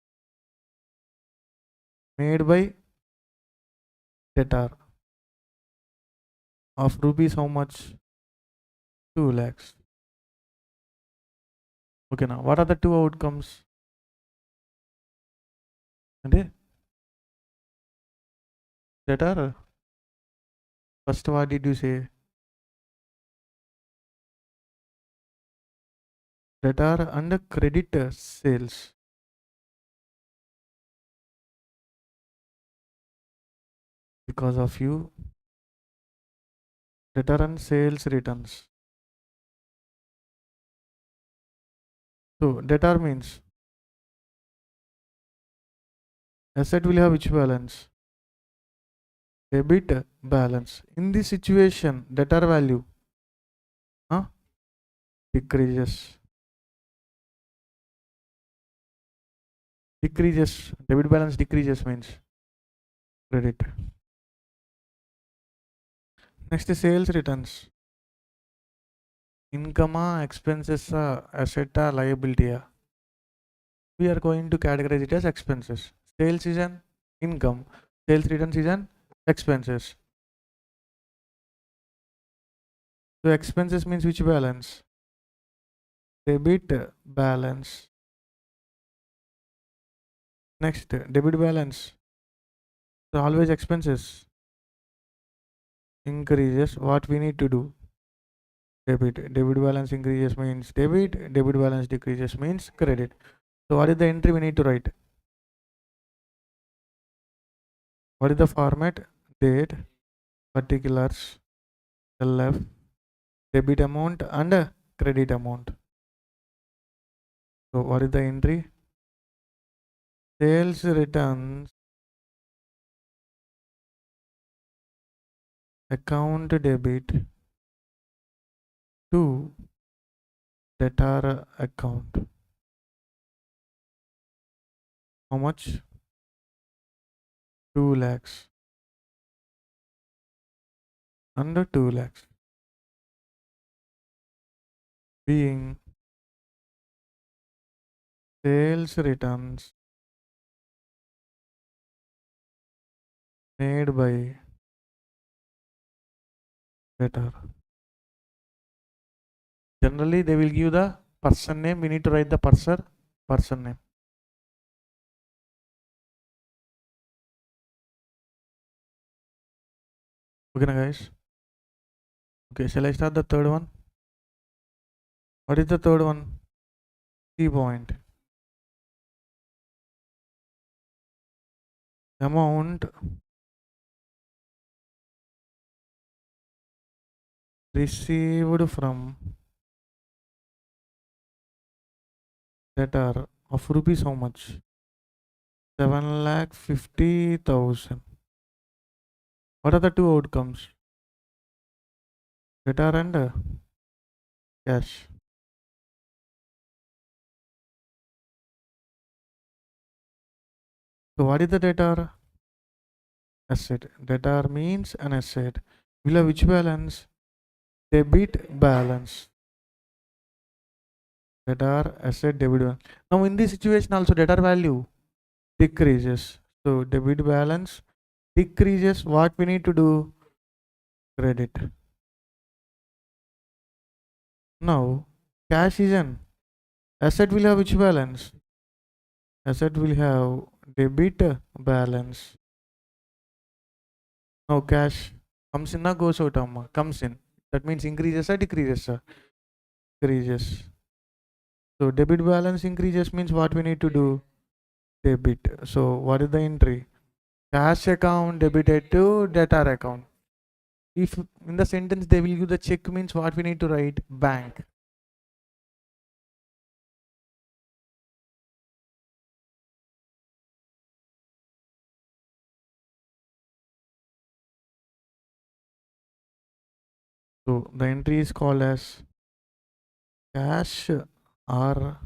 made by debtor of rupees how much? 2 lakhs. Okay, now what are the two outcomes? And debtor. First, what did you say? Debtor and creditor sales. Because of you, debtor and sales returns. So debtor means asset will have which balance? Debit balance. In this situation, debtor value decreases. Decreases. Debit balance decreases means credit. Next is sales returns. Income, expenses, asset, liability. We are going to categorize it as expenses. Sales is an income. Sales returns is an expenses. So expenses means which balance? Debit balance. Next, debit balance. So always expenses increases. What we need to do? Debit. Debit balance increases means debit. Debit balance decreases means credit. So what is the entry we need to write? What is the format? Date, particulars, LF, debit amount and credit amount. So what is the entry? Sales returns account debit to debtor account. How much? 2 lakhs. Under 2 lakhs. Being sales returns made by debtor. Generally, they will give the person name. We need to write the person name. Okay, na guys. Okay, shall I start the third one? What is the third one? C point. Amount received from debtor of rupees how much? 7,50,000. What are the two outcomes? Debtor and cash. So what is the debtor? Asset. Debtor means an asset. Will have which balance? Debit balance. Debtor, asset, debit balance. Now in this situation also debtor value decreases. So debit balance decreases. What we need to do? Credit. Now cash is an asset will have which balance? Asset will have debit balance. Now cash comes in or goes out? Comes in. That means increases or decreases? Decreases. So debit balance increases means what we need to do? Debit. So what is the entry? Cash account debited to debtor account. If in the sentence they will give the check means what we need to write? Bank. So the entry is called as cash or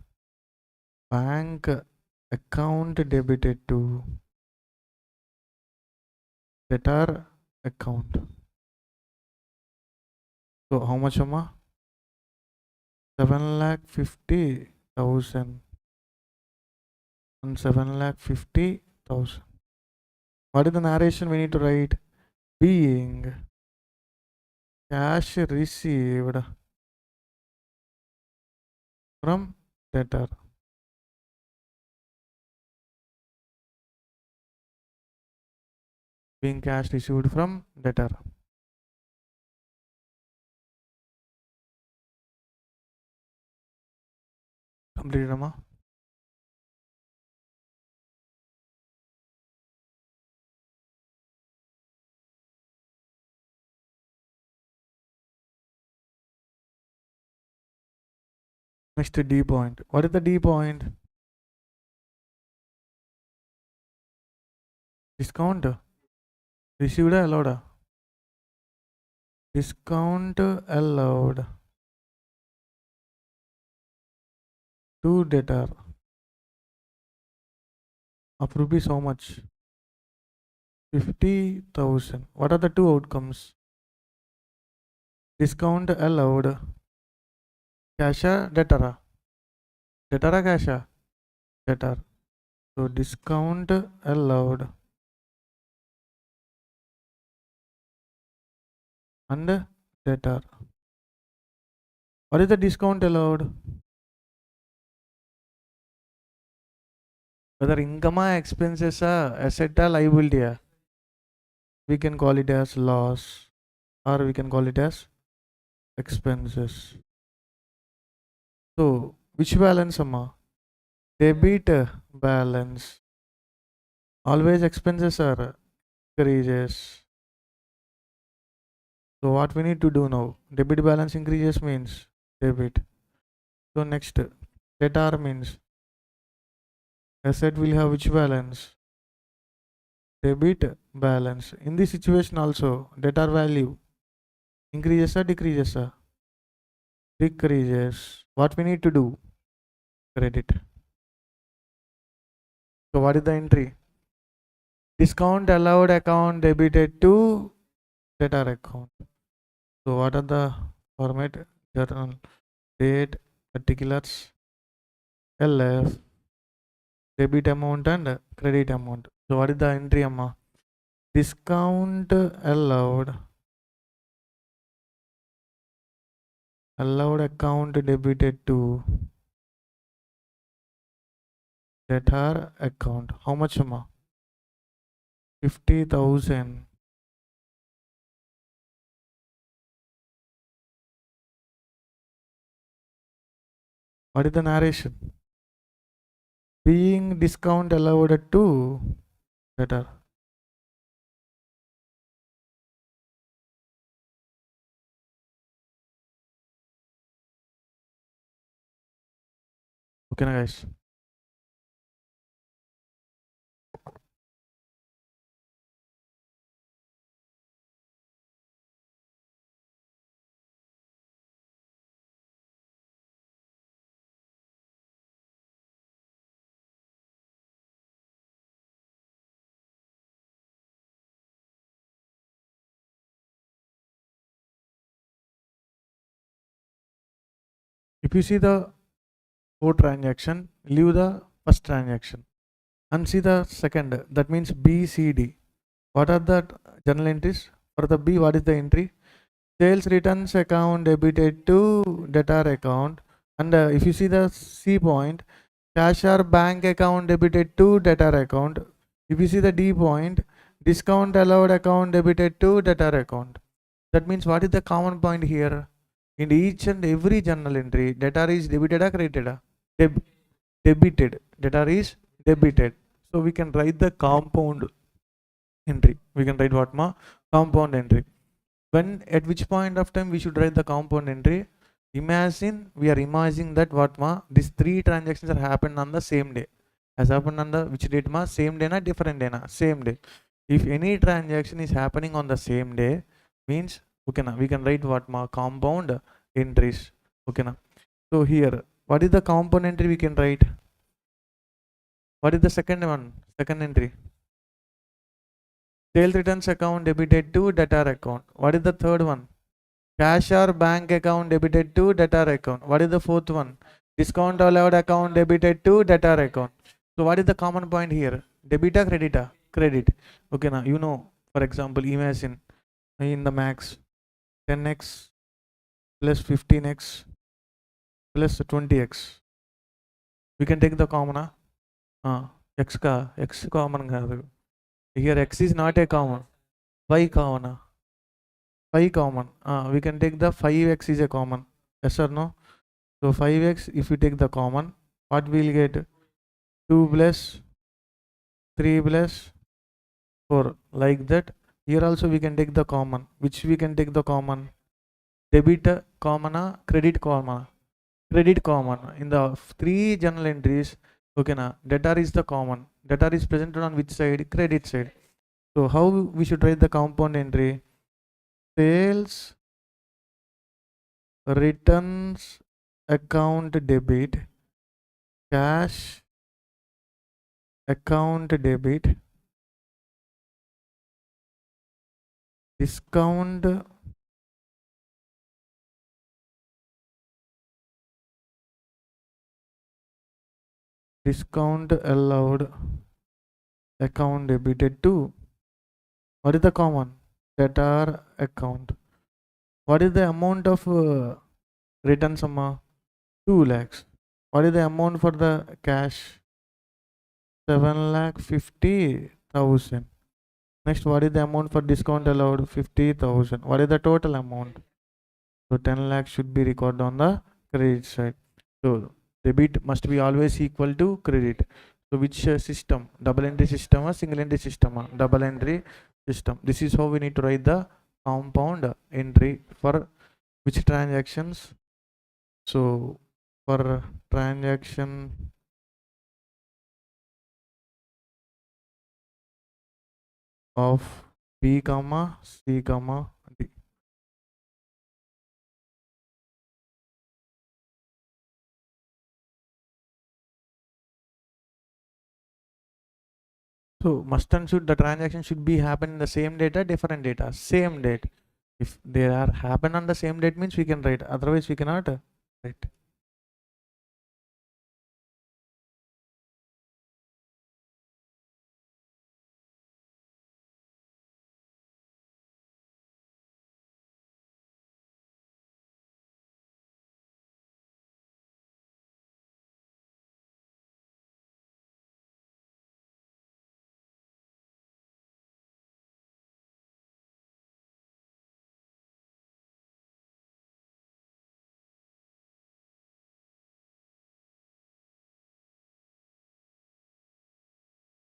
bank account debited to debtor account. So how much amma? 7,50,000 and 7,50,000. What is the narration we need to write? Being cash received from debtor. Being cash received from debtor. Completed amma. Next D point. What is the D point? Discount received allowed. Discount allowed to debtor. Of rupees how much? 50,000. What are the two outcomes? Discount allowed. Casha debtor. Debtor casha? Debtor. So discount allowed and debtor. What is the discount allowed? Whether income or expenses are asset or liability, we can call it as loss or we can call it as expenses. So which balance amma? Debit balance. Always expenses are increases. So what we need to do now? Debit balance increases means debit. So next, debtor means asset will have which balance? Debit balance. In this situation also, debtor value increases or decreases? Decreases. What we need to do? Credit. So what is the entry? Discount allowed account debited to debtor account. So what are the format? Journal, date, particulars, LF, debit amount and credit amount. So what is the entry amma? Discount allowed account debited to debtor account. How much amma? 50,000. What is the narration? Being discount allowed to debtor. Okay na guys. If you see the four transaction, leave the first transaction and see the second. That means B, C, D. What are the journal entries? For the B, what is the entry? Sales returns account debited to debtor account. And if you see the C point, cash or bank account debited to debtor account. If you see the D point, discount allowed account debited to debtor account. That means what is the common point here? In each and every journal entry, debtor is debited or credited? Debited. Debtor is debited. So we can write the compound entry. We can write what ma? Compound entry. When at which point of time we should write the compound entry? Imagine we are imagining that what ma? These three transactions are happened on the same day. Has happened on the which date ma? Same day na different day na? Same day. If any transaction is happening on the same day, means okay na? We can write what ma? Compound entries. Okay na? So here, what is the compound entry we can write? What is the second one? Second entry. Sales returns account debited to debtor account. What is the third one? Cash or bank account debited to debtor account. What is the fourth one? Discount allowed account debited to debtor account. So what is the common point here? Debit or credit? Credit. Okay, now you know, for example, imagine in the max 10x plus 15x plus 20x. We can take the common. X common. Here x is not a common. Y common. 5 common. We can take the 5x is a common. Yes or no? So 5x, if we take the common, what we'll get? 2 plus 3 plus 4. Like that. Here also we can take the common. Which we can take the common? Debit common, credit common. Credit common. In the 3 journal entries, okay na, debtor is the common. Debtor is presented on which side? Credit side. So how we should write the compound entry? Sales returns account debit, cash account debit, discount allowed account debited to. What is the common? Debtor account. What is the amount of return sum? 2 lakhs. What is the amount for the cash? 7,50,000. Next, what is the amount for discount allowed? 50,000. What is the total amount? So 10 lakhs should be recorded on the credit side. So debit must be always equal to credit. So which system? Double entry system or single entry system? Double entry system. This is how we need to write the compound entry for which transactions. So for transaction of B, C, D. So must and should the transaction should be happen in the same date or different data? Same date. If they are happen on the same date means we can write. Otherwise we cannot write.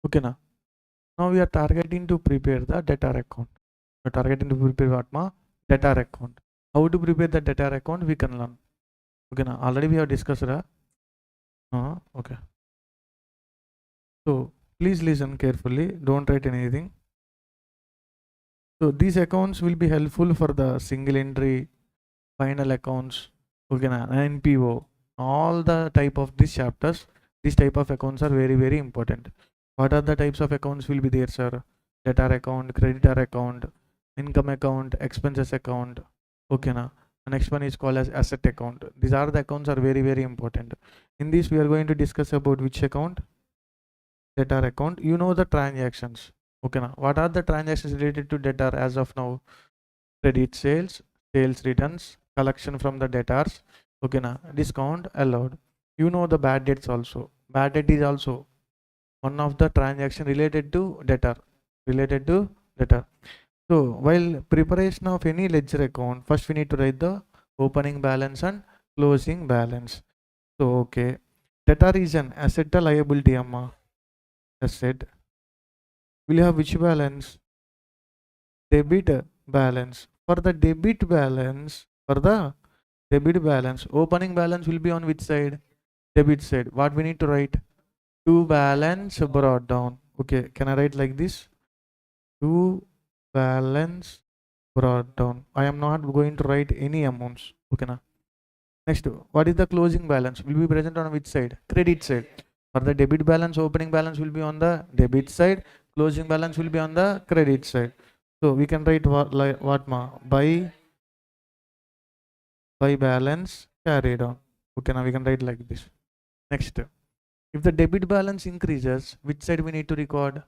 Okay now. Now we are targeting to prepare the debtor account. We are targeting to prepare what ma? Debtor account. How to prepare the debtor account we can learn. Okay now. Already we have discussed that. Okay. So please listen carefully. Don't write anything. So these accounts will be helpful for the single entry, final accounts, okay na, NPO, all the type of these chapters. These type of accounts are very, very important. What are the types of accounts will be there, sir? Debtor account, creditor account, income account, expenses account, okay na. The next one is called as asset account. These are the accounts are very, very important. In this we are going to discuss about which account? Debtor account. You know the transactions. Okay na. What are the transactions related to debtor as of now? Credit sales, sales returns, collection from the debtors, okay na, discount allowed. You know the bad debts also. Bad debt is also one of the transaction related to debtor. So while preparation of any ledger account, first we need to write the opening balance and closing balance. So okay, debtor is an asset or liability, amma? Asset. Will you have which balance? Debit balance. For the debit balance, opening balance will be on which side? Debit side. What we need to write? To balance brought down. Okay, can I write like this? To balance brought down. I am not going to write any amounts. Okay, na. Next, what is the closing balance? Will be present on which side? Credit side. For the debit balance, opening balance will be on the debit side, closing balance will be on the credit side. So we can write what ma? By balance carried on. Okay, now we can write like this. Next, if the debit balance increases, which side we need to record?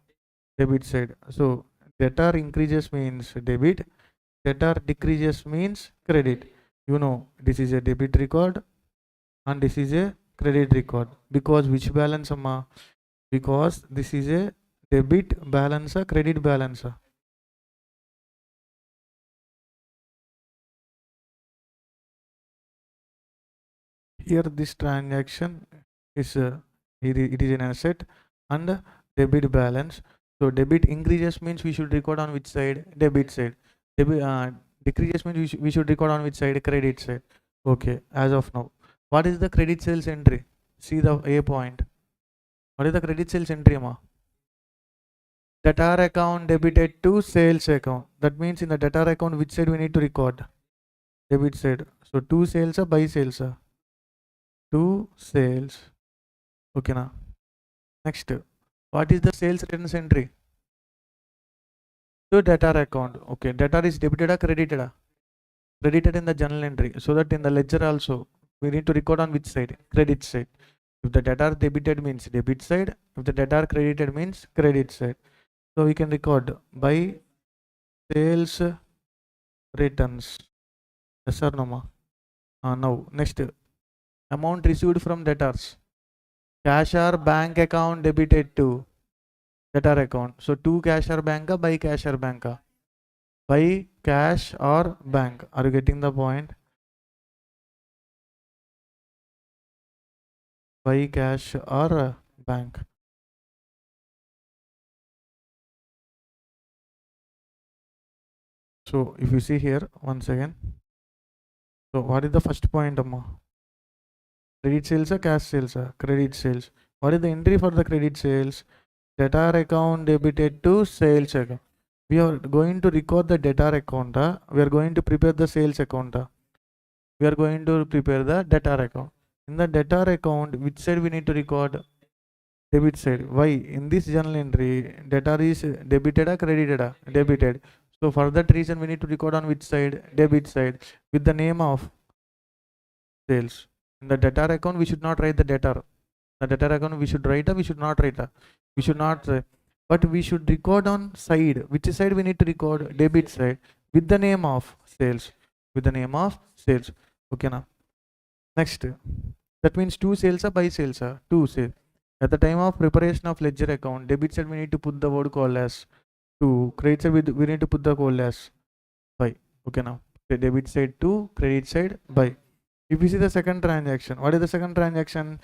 Debit side. So debtor increases means debit, debtor decreases means credit. You know, this is a debit record and this is a credit record. Because which balance amma? Because this is a debit balance, credit balance. Here this transaction is it is an asset and debit balance. So debit increases means we should record on which side? Debit side. Debit decreases means we should record on which side? Credit side. Okay, as of now. What is the credit sales entry? See the A point. What is the credit sales entry, ma? Debtor account debited to sales account. That means in the debtor account, which side we need to record? Debit side. So two sales, buy sales. Two sales. Okay, now. Next, what is the sales returns entry? To debtor account. Okay, debtor is debited or credited? Credited in the journal entry. So that in the ledger also, we need to record on which side? Credit side. If the debtor debited means debit side. If the debtor credited means credit side. So we can record by sales returns. Yes or no, ma? Now, next, amount received from debtors. Cash or bank account debited to debtor account. So to cash or bank, by cash or bank? By cash or bank. Are you getting the point? By cash or bank. So if you see here, once again. So what is the first point, amma? Credit sales or cash sales? Credit sales. What is the entry for the credit sales? Debtor account debited to sales account. We are going to record the debtor account. We are going to prepare the sales account. We are going to prepare the debtor account. In the debtor account, which side we need to record? Debit side. Why? In this journal entry, debtor is debited or credited? Debited. So for that reason, we need to record on which side? Debit side with the name of sales. In the debtor account, we should not write the debtor. The debtor account we should write, we should not write. We should not, but we should record on side. Which side we need to record? Debit side with the name of sales. With the name of sales. Okay, now. Next, that means two sales are by sales. Two sales. At the time of preparation of ledger account, debit side we need to put the word called as two. Credit side we need to put the call as by. Okay, now. The debit side to, credit side by. If you see the second transaction, what is the second transaction?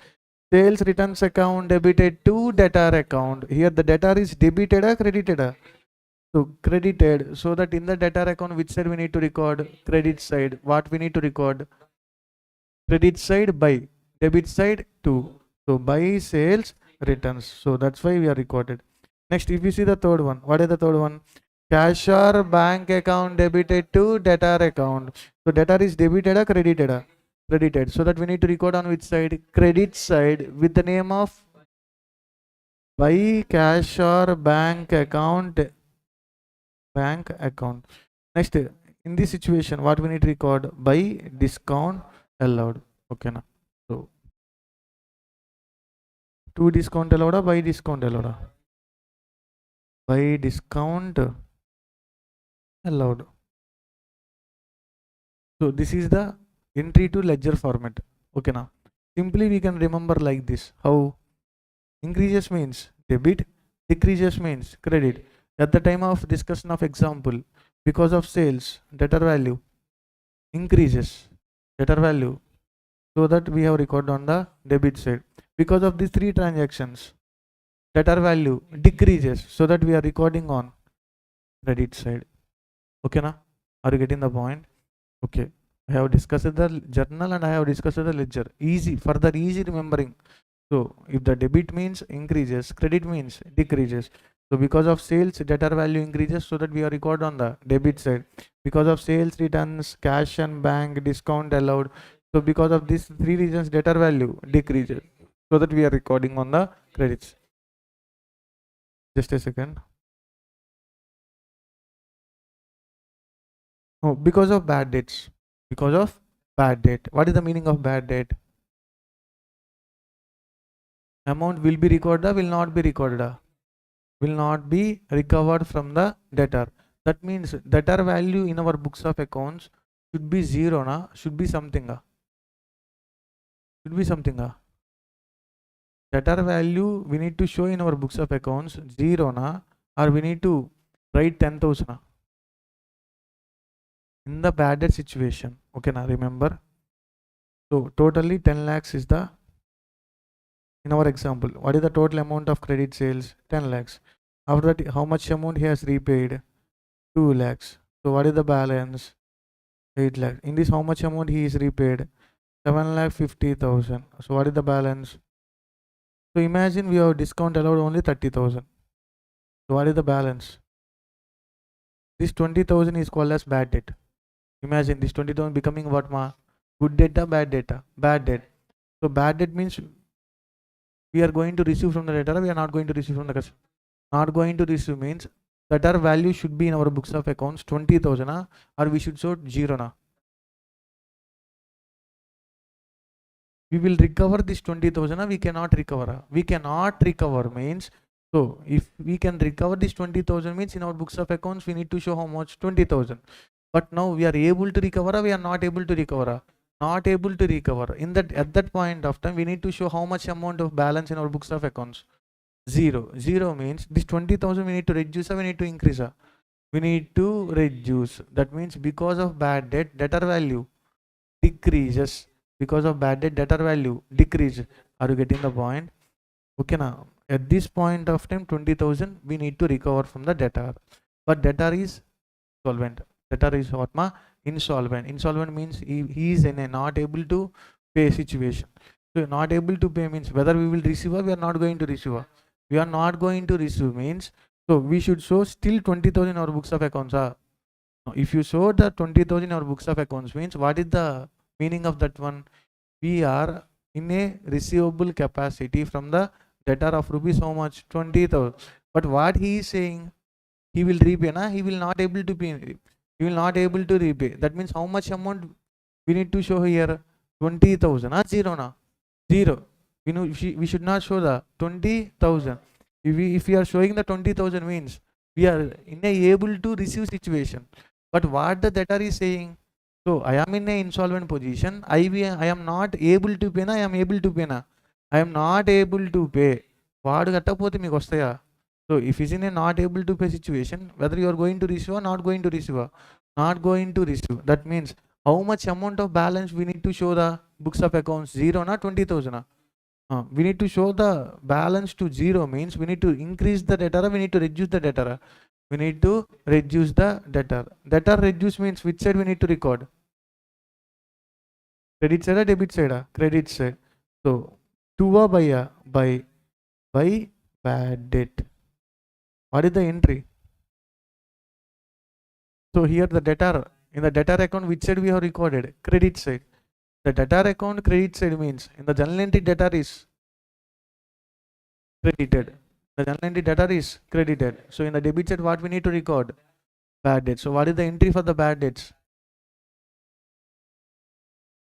Sales returns account debited to debtor account. Here the debtor is debited or credited? So credited. So that in the debtor account, which side we need to record? Credit side. What we need to record? Credit side by. Debit side to. So by sales returns. So that's why we are recorded. Next, if you see the third one, what is the third one? Cash or bank account debited to debtor account. So debtor is debited or credited? Credited. So that we need to record on which side? Credit side with the name of by cash or bank account. Bank account. Next, in this situation, what we need to record? By discount allowed. Okay, now. So to discount allowed or by discount allowed? By discount allowed. So this is the entry to ledger format. Okay, now simply we can remember like this. How? Increases means debit, decreases means credit. At the time of discussion of example, because of sales, debtor value increases, debtor value, so that we have recorded on the debit side. Because of these three transactions, debtor value decreases, so that we are recording on credit side. Okay, now are you getting the point? Okay. I have discussed the journal and I have discussed the ledger. Easy, further easy remembering. So if the debit means increases, credit means decreases. So because of sales, debtor value increases, so that we are record on the debit side. Because of sales returns, cash and bank, discount allowed. So because of these three reasons, debtor value decreases. so that we are recording on the credits. Just a second. Oh, because of bad debts. Because of bad debt. What is the meaning of bad debt? Amount will be recorded, will not be recorded, will not be recovered from the debtor. That means debtor value in our books of accounts should be zero, na? Should be something. Should be something. Debtor value we need to show in our books of accounts zero, na? Or we need to write 10,000, na? In the bad debt situation. Okay, now remember. So totally 10 lakhs is the, in our example, what is the total amount of credit sales? 10 lakhs. After that, how much amount he has repaid? 2 lakhs. So what is the balance? 8 lakhs. In this, how much amount he is repaid? 7,50,000. So what is the balance? So imagine we have discount allowed only 30,000. So what is the balance? This 20,000 is called as bad debt. Imagine this 20,000 becoming what, ma? Good data, bad data, bad debt. So bad debt means we are going to receive from the debtor, we are not going to receive from the customer. Not going to receive means debtor value should be in our books of accounts 20,000, or we should show 0, na? We will recover this 20,000, we cannot recover. We cannot recover means, so if we can recover this 20,000 means in our books of accounts we need to show how much? 20,000. But now we are able to recover, we are not able to recover. Not able to recover. In that, at that point of time, we need to show how much amount of balance in our books of accounts. 0. 0 means this 20,000 we need to reduce or we need to increase. We need to reduce. That means because of bad debt, debtor value decreases. Because of bad debt, debtor value decrease. Are you getting the point? Okay, now at this point of time 20,000 we need to recover from the debtor, but debtor is solvent. Debtor is what, ma? Insolvent. Insolvent means he is in a not able to pay situation. So not able to pay means whether we will receive or we are not going to receive. We are not going to receive means, so we should show still 20,000 in our books of accounts. If you show the 20,000 in our books of accounts means what is the meaning of that one? We are in a receivable capacity from the debtor of rupees how much? 20,000. But what he is saying, he will repay, na? He will not able to pay. He will not able to repay. That means how much amount we need to show here? 20,000. 0, na? 0. We know we should not show the 20,000. If we are showing the 20,000 means we are in a able to receive situation. But what the debtor is saying, so I am in a insolvent position. I am not able to pay, na? I am able to pay, na? I am not able to pay. What kattapothe meeku vastaya? So if is in a not able to pay situation, whether you are going to receive or not going to receive, not going to receive. That means how much amount of balance we need to show the books of accounts? 0, na? 20,000. We need to show the balance to 0 means we need to increase the debtor, we need to reduce the debtor. We need to reduce the debtor. Debtor reduce means which side we need to record? Credit side or debit side? Credit side. So 2 by bad debt. What is the entry? So here the debtor, in the debtor account which side we have recorded? Credit side. The debtor account credit side means in the journal entry debtor is credited. The journal entry debtor is credited. So in the debit side what we need to record? Bad debt. So what is the entry for the bad debts?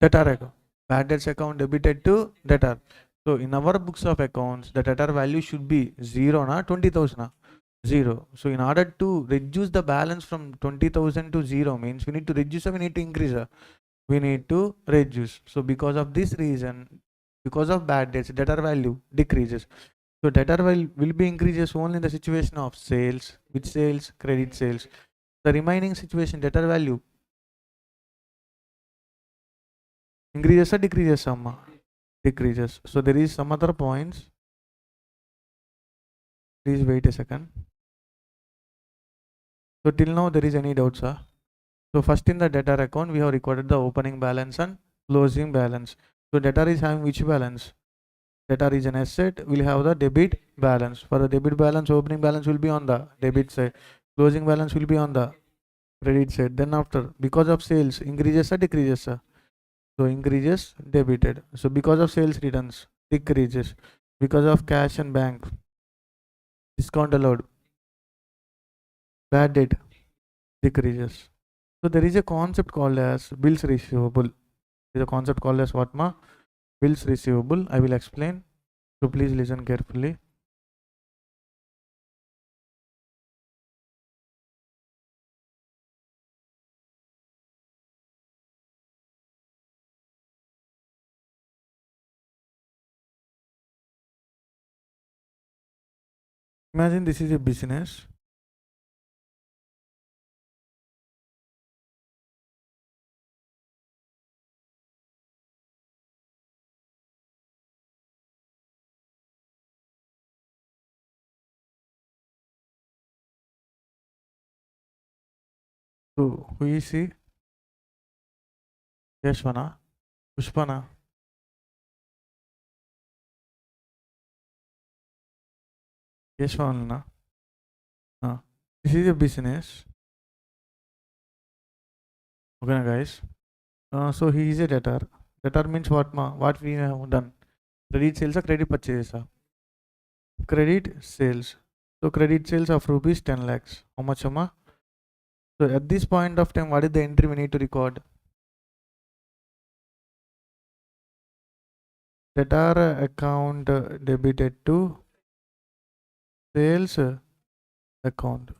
Debtor account. Bad debts account debited to debtor. So in our books of accounts, the debtor value should be 0, na? 20,000, na? 0. So in order to reduce the balance from 20,000 to 0 means we need to reduce or we need to increase. We need to reduce. So because of this reason, because of bad debts, debtor value decreases. So debtor value will be increases only in the situation of sales. Which sales? Credit sales. The remaining situation, debtor value increases or decreases? Some decreases. So there is some other points. Please wait a second. So till now there is any doubts? So first in the debtor account we have recorded the opening balance and closing balance. So debtor is having which balance? Debtor is an asset, will have the debit balance. For the debit balance, opening balance will be on the debit side, closing balance will be on the credit side. Then after, because of sales, increases or decreases? So increases debited. So because of sales returns, decreases. Because of cash and bank, discount allowed, bad debt decreases. So there is a concept called as bills receivable. There is a concept called as what ma? Bills receivable. I will explain. So please listen carefully. Imagine this is a business. So who is he? Yashvana, Pushpana. Yashvana. This is a business. Okay, guys. So he is a debtor. Debtor means what ma? What we have done? Credit sales or credit purchase? Credit sales. So credit sales of rupees 10 lakhs. How much, ma? So at this point of time, what is the entry we need to record? Debtor account debited to sales account.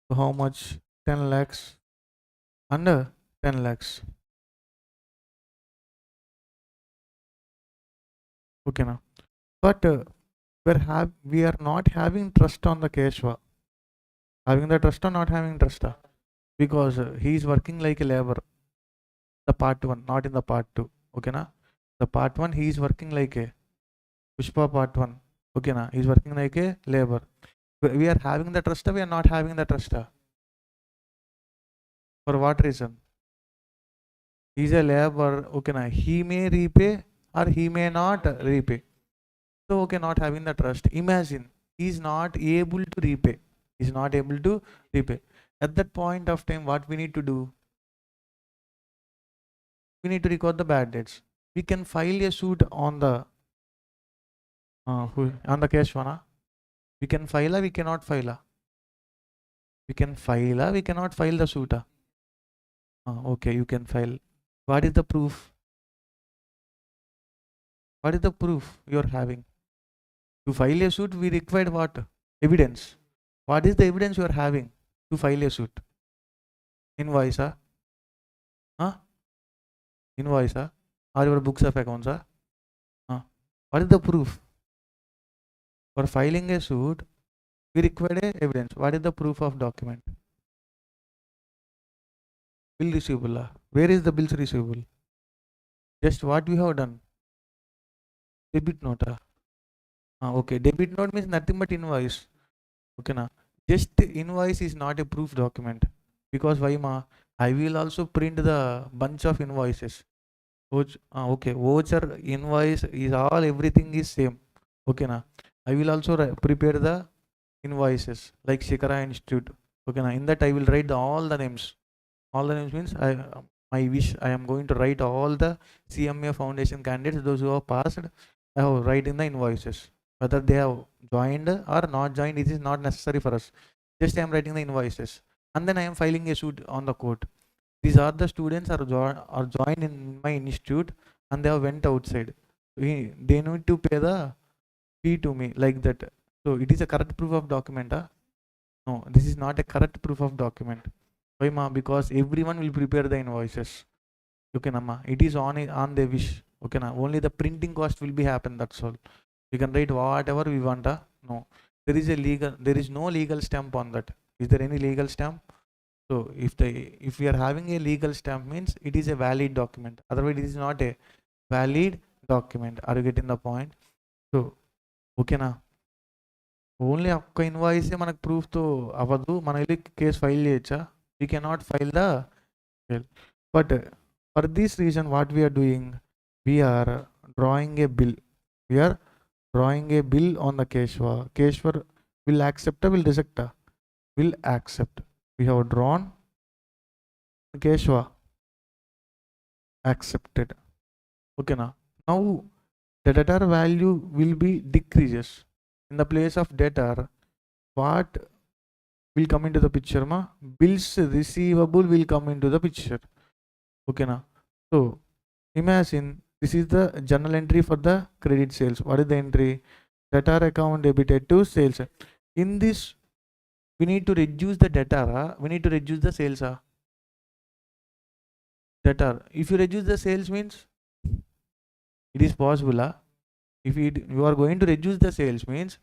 So how much? 10 lakhs and 10 lakhs. Okay now. But we are not having trust on the Keshwa. Having the trust or not having trust? Because he is working like a labor. The part 1, not in the part 2. Okay na? The part 1 he is working like a Pushpa part 1. Okay na? He is working like a labor. We are having the trust, we are not having the trust. For what reason? He is a labor. Okay na? He may repay or he may not repay. So okay, not having the trust. Imagine he is not able to repay. He is not able to repay. At that point of time, what we need to do? We need to record the bad debts. We can file a suit on the Keshwana. We can file, we cannot file. We can file, we cannot file the suit. Okay, you can file. What is the proof? What is the proof you are having? To file a suit, we require what? Evidence. What is the evidence you are having to file a suit? Invoice, invoice, or your books of accounts, what is the proof? For filing a suit, we require a evidence. What is the proof of document? Bill receivable. Where is the bills receivable? Just what we have done? Debit note. Okay, debit note means nothing but invoice. Okay na? Just invoice is not a proof document. Because why ma? I will also print the bunch of invoices. Okay, voucher, invoice is all, everything is same. Okay na? I will also prepare the invoices like Shikara Institute. Okay na? In that I will write all the names. All the names means I wish I am going to write all the CMA Foundation candidates, those who have passed, I have write in the invoices. Whether they have joined or not joined, it is not necessary for us. Just I am writing the invoices. And then I am filing a suit on the court. These are the students are joined in my institute and they have went outside. They need to pay the fee to me like that. So it is a correct proof of document. No, this is not a correct proof of document. Why ma? Because everyone will prepare the invoices. Okay na ma? It is on their wish. Okay na? Only the printing cost will be happen. That's all. We can write whatever we want. No, there is no legal stamp on that. Is there any legal stamp? So if we are having a legal stamp means it is a valid document. Otherwise it is not a valid document. Are you getting the point? So okay na? Only ఒక్క invoice మనకు ప్రూఫ్తో అవ్వదు. మనం వెళ్ళి case file చేయొచ్చా? We cannot file the case. But for this reason what we are doing, we are drawing a bill. We are drawing a bill on the కేశ్వర్. కేశ్వర్ will accept or will reject? Will accept. We have drawn Keshwa, accepted. Okay now the debtor value will be decreases. In the place of debtor, what will come into the picture? Bills receivable will come into the picture. Okay na? So imagine this is the journal entry for the credit sales. What is the entry? Debtor account debited to sales. In this, we need to reduce the debtor. We need to reduce the sales. Debtor. If you reduce the sales means it is possible. If you are going to reduce the sales means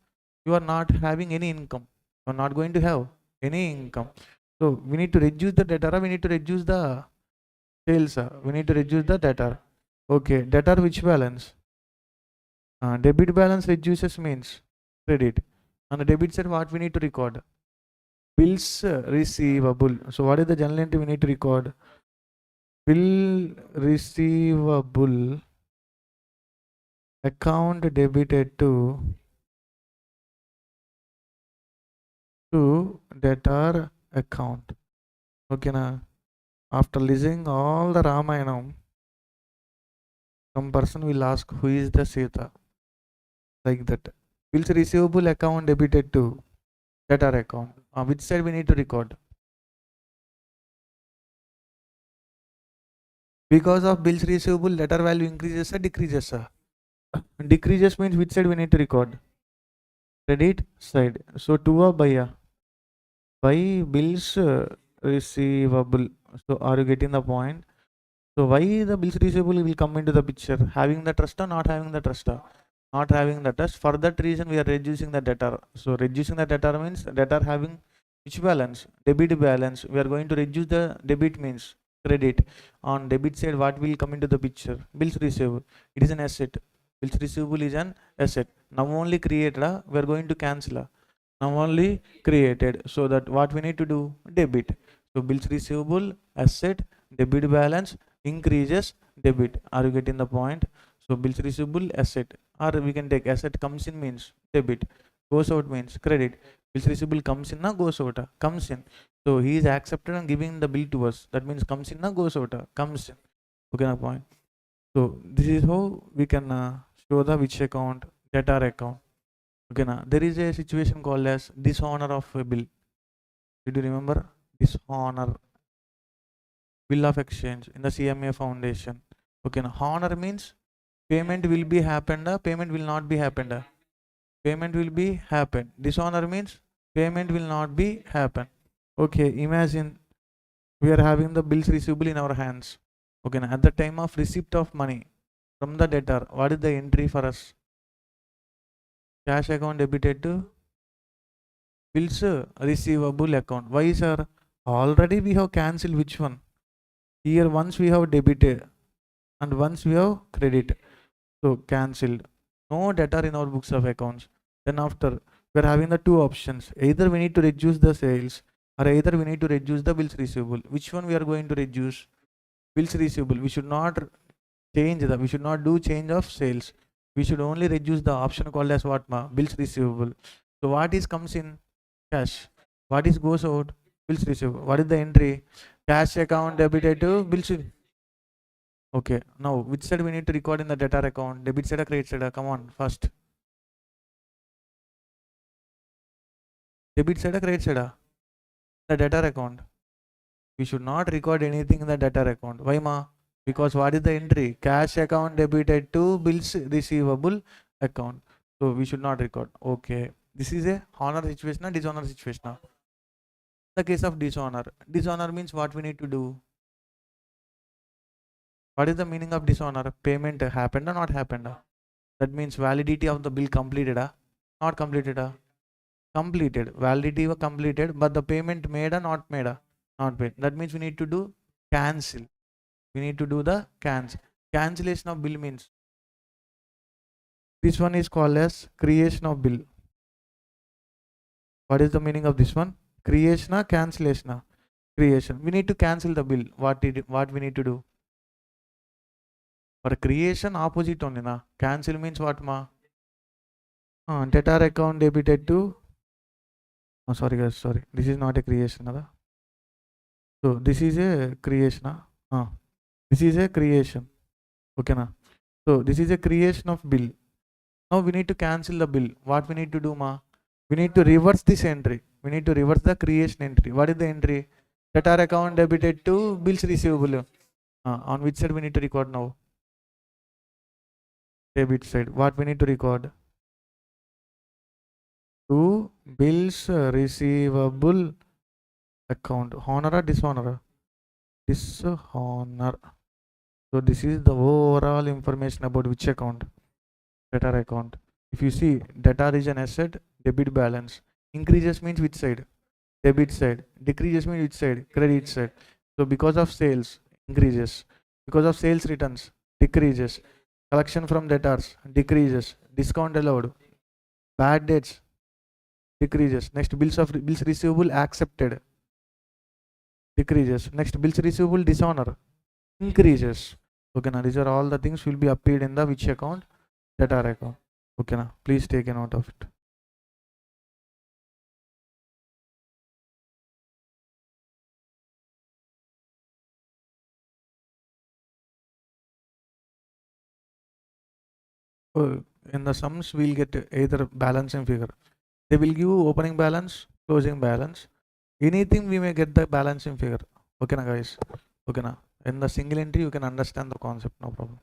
you are not having any income. You are not going to have any income. So we need to reduce the debtor. We need to reduce the sales. We need to reduce the debtor. Okay, debtor which balance? Debit balance reduces means credit. On the debit side, what we need to record? Bills receivable. So what is the journal entry we need to record? Bill receivable account debited to debtor account. Okay na? After listening all the Ramayanam, some person will ask who is the Sita, like that. Bills receivable account debited to debtor account. Which side we need to record? Because of bills receivable, debtor value increases or decreases? Decreases means which side we need to record? Credit side. So to buy bills receivable. So are you getting the point? So why the bills receivable will come into the picture? Having the trust or not having the trust? Not having the trust. For that reason, we are reducing the debtor. So reducing the debtor means debtor having which balance? Debit balance. We are going to reduce the debit means credit. On debit side, what will come into the picture? Bills receivable. It is an asset. Bills receivable is an asset. Now only created. We are going to cancel. Now only created. So that what we need to do? Debit. So bills receivable, asset, debit balance increases debit. Are you getting the point? So bills receivable, asset, or we can take asset comes in means debit, goes out means credit. Bills receivable comes in na goes out, comes in. So he is accepted and giving the bill to us. That means comes in na goes out, comes in. Okay, na point. So this is how we can show the which account, debtor account. Okay, na there is a situation called as dishonor of a bill. Did you remember dishonor? Bill of exchange in the CMA foundation. Okay, now honor means payment will be happened, payment will not be happened. Payment will be happen. Dishonor means payment will not be happen. Okay, imagine we are having the bills receivable in our hands. Okay, now at the time of receipt of money from the debtor, what is the entry for us? Cash account debited to bills receivable account. Why, sir? Already we have cancelled which one? Here once we have debited and once we have credited. So cancelled. No debtor in our books of accounts. Then after we are having the two options. Either we need to reduce the sales or either we need to reduce the bills receivable. Which one we are going to reduce? Bills receivable. We should not change we should not do change of sales. We should only reduce the option called as what bills receivable. So what is comes in? Cash. What is goes out? Bills receivable. What is the entry? Cash account debited to bills. Okay, now which side we need to record in the debtor account? Debit side or credit side? Come on, first. Debit side or credit side? The debtor account. We should not record anything in the debtor account. Why ma? Because what is the entry? Cash account debited to bills receivable account. So we should not record. Okay. This is a honor situation or dishonor situation? The case of dishonor. Dishonor means what we need to do? What is the meaning of dishonor? Payment happened or not happened? That means validity of the bill completed, not completed. Completed. Validity was completed, but the payment made or not made? Not paid. That means we need to do cancel. We need to do the cancel. Cancellation of bill means this one is called as creation of bill. What is the meaning of this one? Creation or cancellation? Creation. We need to cancel the bill. What we need to do? For creation, opposite only na. Cancel means what ma? Debtor account debited to. Oh, sorry guys, sorry. This is not a creation. So this is a creation. This is a creation. Okay na. So this is a creation of bill. Now we need to cancel the bill. What we need to do, ma? We need to reverse this entry. We need to reverse the creation entry. What is the entry? Debtor account debited to bills receivable. On which side we need to record now? Debit side. What we need to record? To bills receivable account. Honor or dishonor? Dishonor. So this is the overall information about which account? Debtor account. If you see, debtor is an asset, debit balance. Increases means which side? Debit side. Decreases means which side? Credit side. So because of sales, increases. Because of sales returns, decreases. Collection from debtors, decreases. Discount allowed, bad debts, decreases. Next, bills receivable accepted, decreases. Next, bills receivable dishonor, increases. Okay, now these are all the things will be appeared in the which account? Debtor account. Okay, now please take a note of it. In the sums, we'll get either balancing figure. They will give opening balance, closing balance. Anything we may get the balancing figure. Okay, na guys. Okay, na. In the single entry, you can understand the concept, no problem.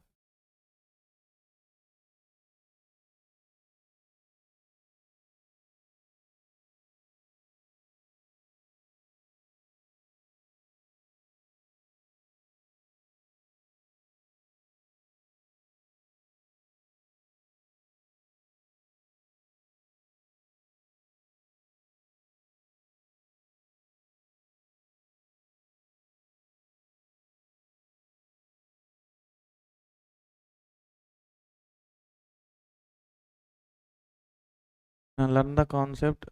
Now learn the concept.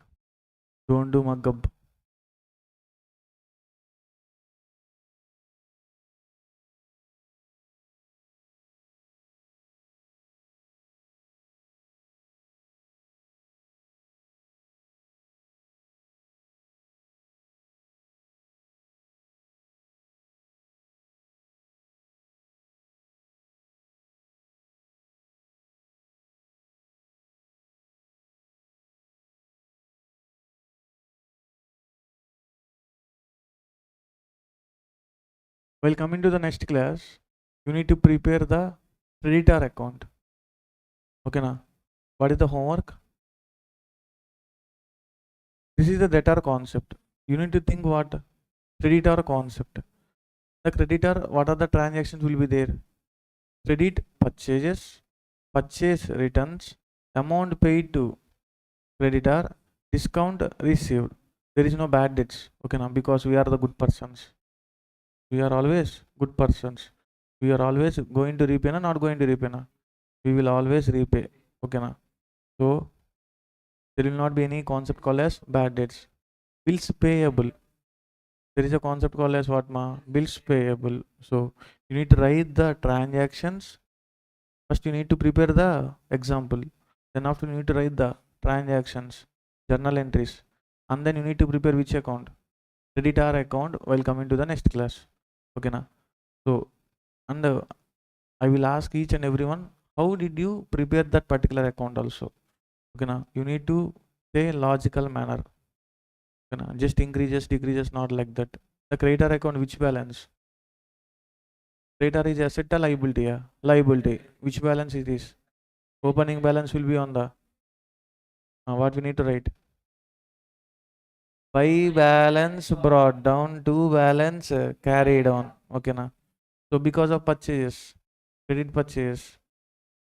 Don't do mug-up. While coming to the next class, you need to prepare the creditor account. Okay, na? What is the homework? This is the debtor concept. You need to think what? Creditor concept. The creditor, what are the transactions will be there? Credit purchases, purchase returns, amount paid to creditor, discount received. There is no bad debts. Okay, now because we are the good persons. We are always good persons. We are always going to repay, na, not going to repay. Na. We will always repay. Okay, na. So there will not be any concept called as bad debts. Bills payable. There is a concept called as what, ma? Bills payable. So you need to write the transactions. First you need to prepare the example. Then after you need to write the transactions, journal entries. And then you need to prepare which account? Creditor account while coming to the next class. Okay, na? So, and I will ask each and everyone, how did you prepare that particular account also? Okay, na? You need to say logical manner. Okay, na? Just increases, decreases, not like that. The creditor account, which balance? Creditor is asset or liability? Yeah? Liability. Which balance it is? Opening balance will be on the what we need to write? By balance brought down to balance carried on. Okay, na? So because of purchase, credit purchase,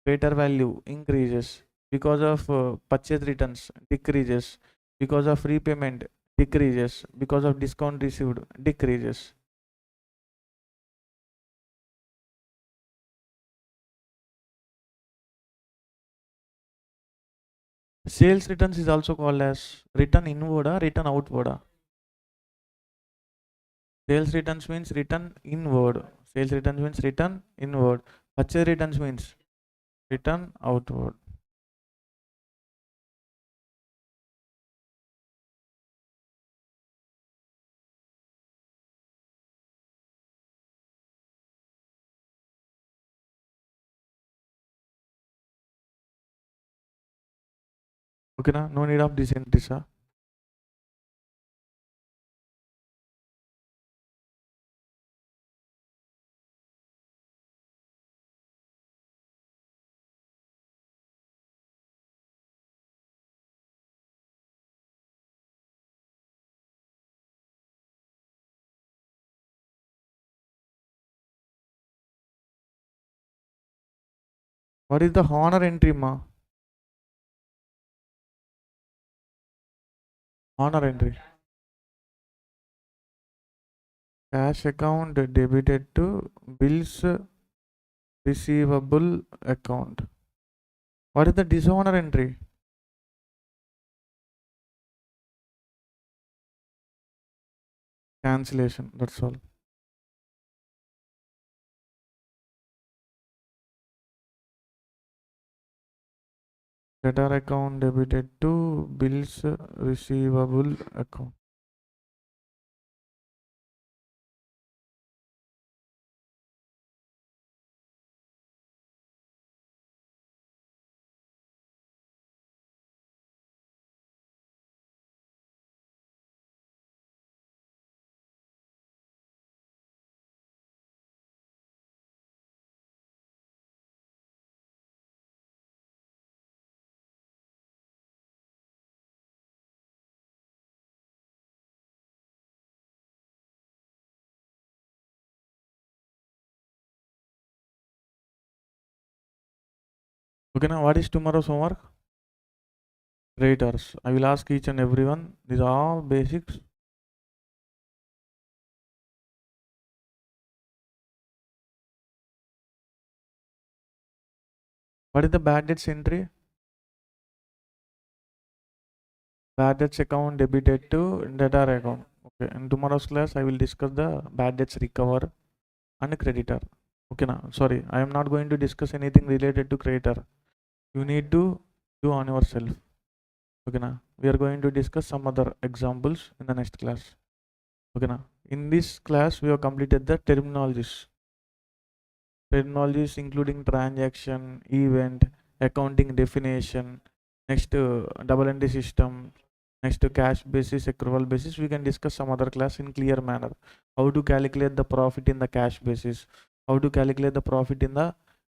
creditor value increases. Because of purchase returns decreases. Because of repayment decreases. Because of discount received decreases. Sales returns is also called as return inward or return outward. Sales returns means return inward. Sales returns means return inward. Purchase returns means return outward. Okay, na? No need of these entries. What is the honor entry, ma? Honor entry. Cash account debited to bills receivable account. What is the dishonor entry? Cancellation. That's all. Debtor account debited to bills receivable account. Okay, now what is tomorrow's homework? Creditors. I will ask each and everyone. These are all basics. What is the bad debts entry? Bad debts account debited to debtor account. Okay, in tomorrow's class, I will discuss the bad debts recover and creditor. Okay, now sorry, I am not going to discuss anything related to creditor. You need to do on yourself. Okay, now we are going to discuss some other examples in the next class. Okay, now in this class, we have completed the terminologies. Terminologies including transaction, event, accounting definition, next double entry system, next to cash basis, accrual basis. We can discuss some other class in clear manner. How to calculate the profit in the cash basis, how to calculate the profit in the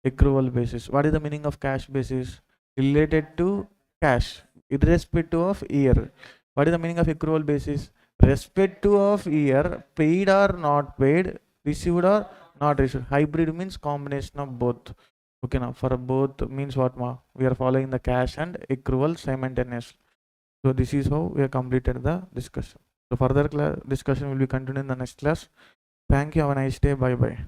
accrual basis. What is the meaning of cash basis? Related to cash, irrespective of year. What is the meaning of accrual basis? Respective of year, paid or not paid, received or not received. Hybrid means combination of both. Okay, now for both means what, ma? We are following the cash and accrual simultaneously. So this is how we have completed the discussion. So further discussion will be continued in the next class. Thank you. Have a nice day. Bye bye.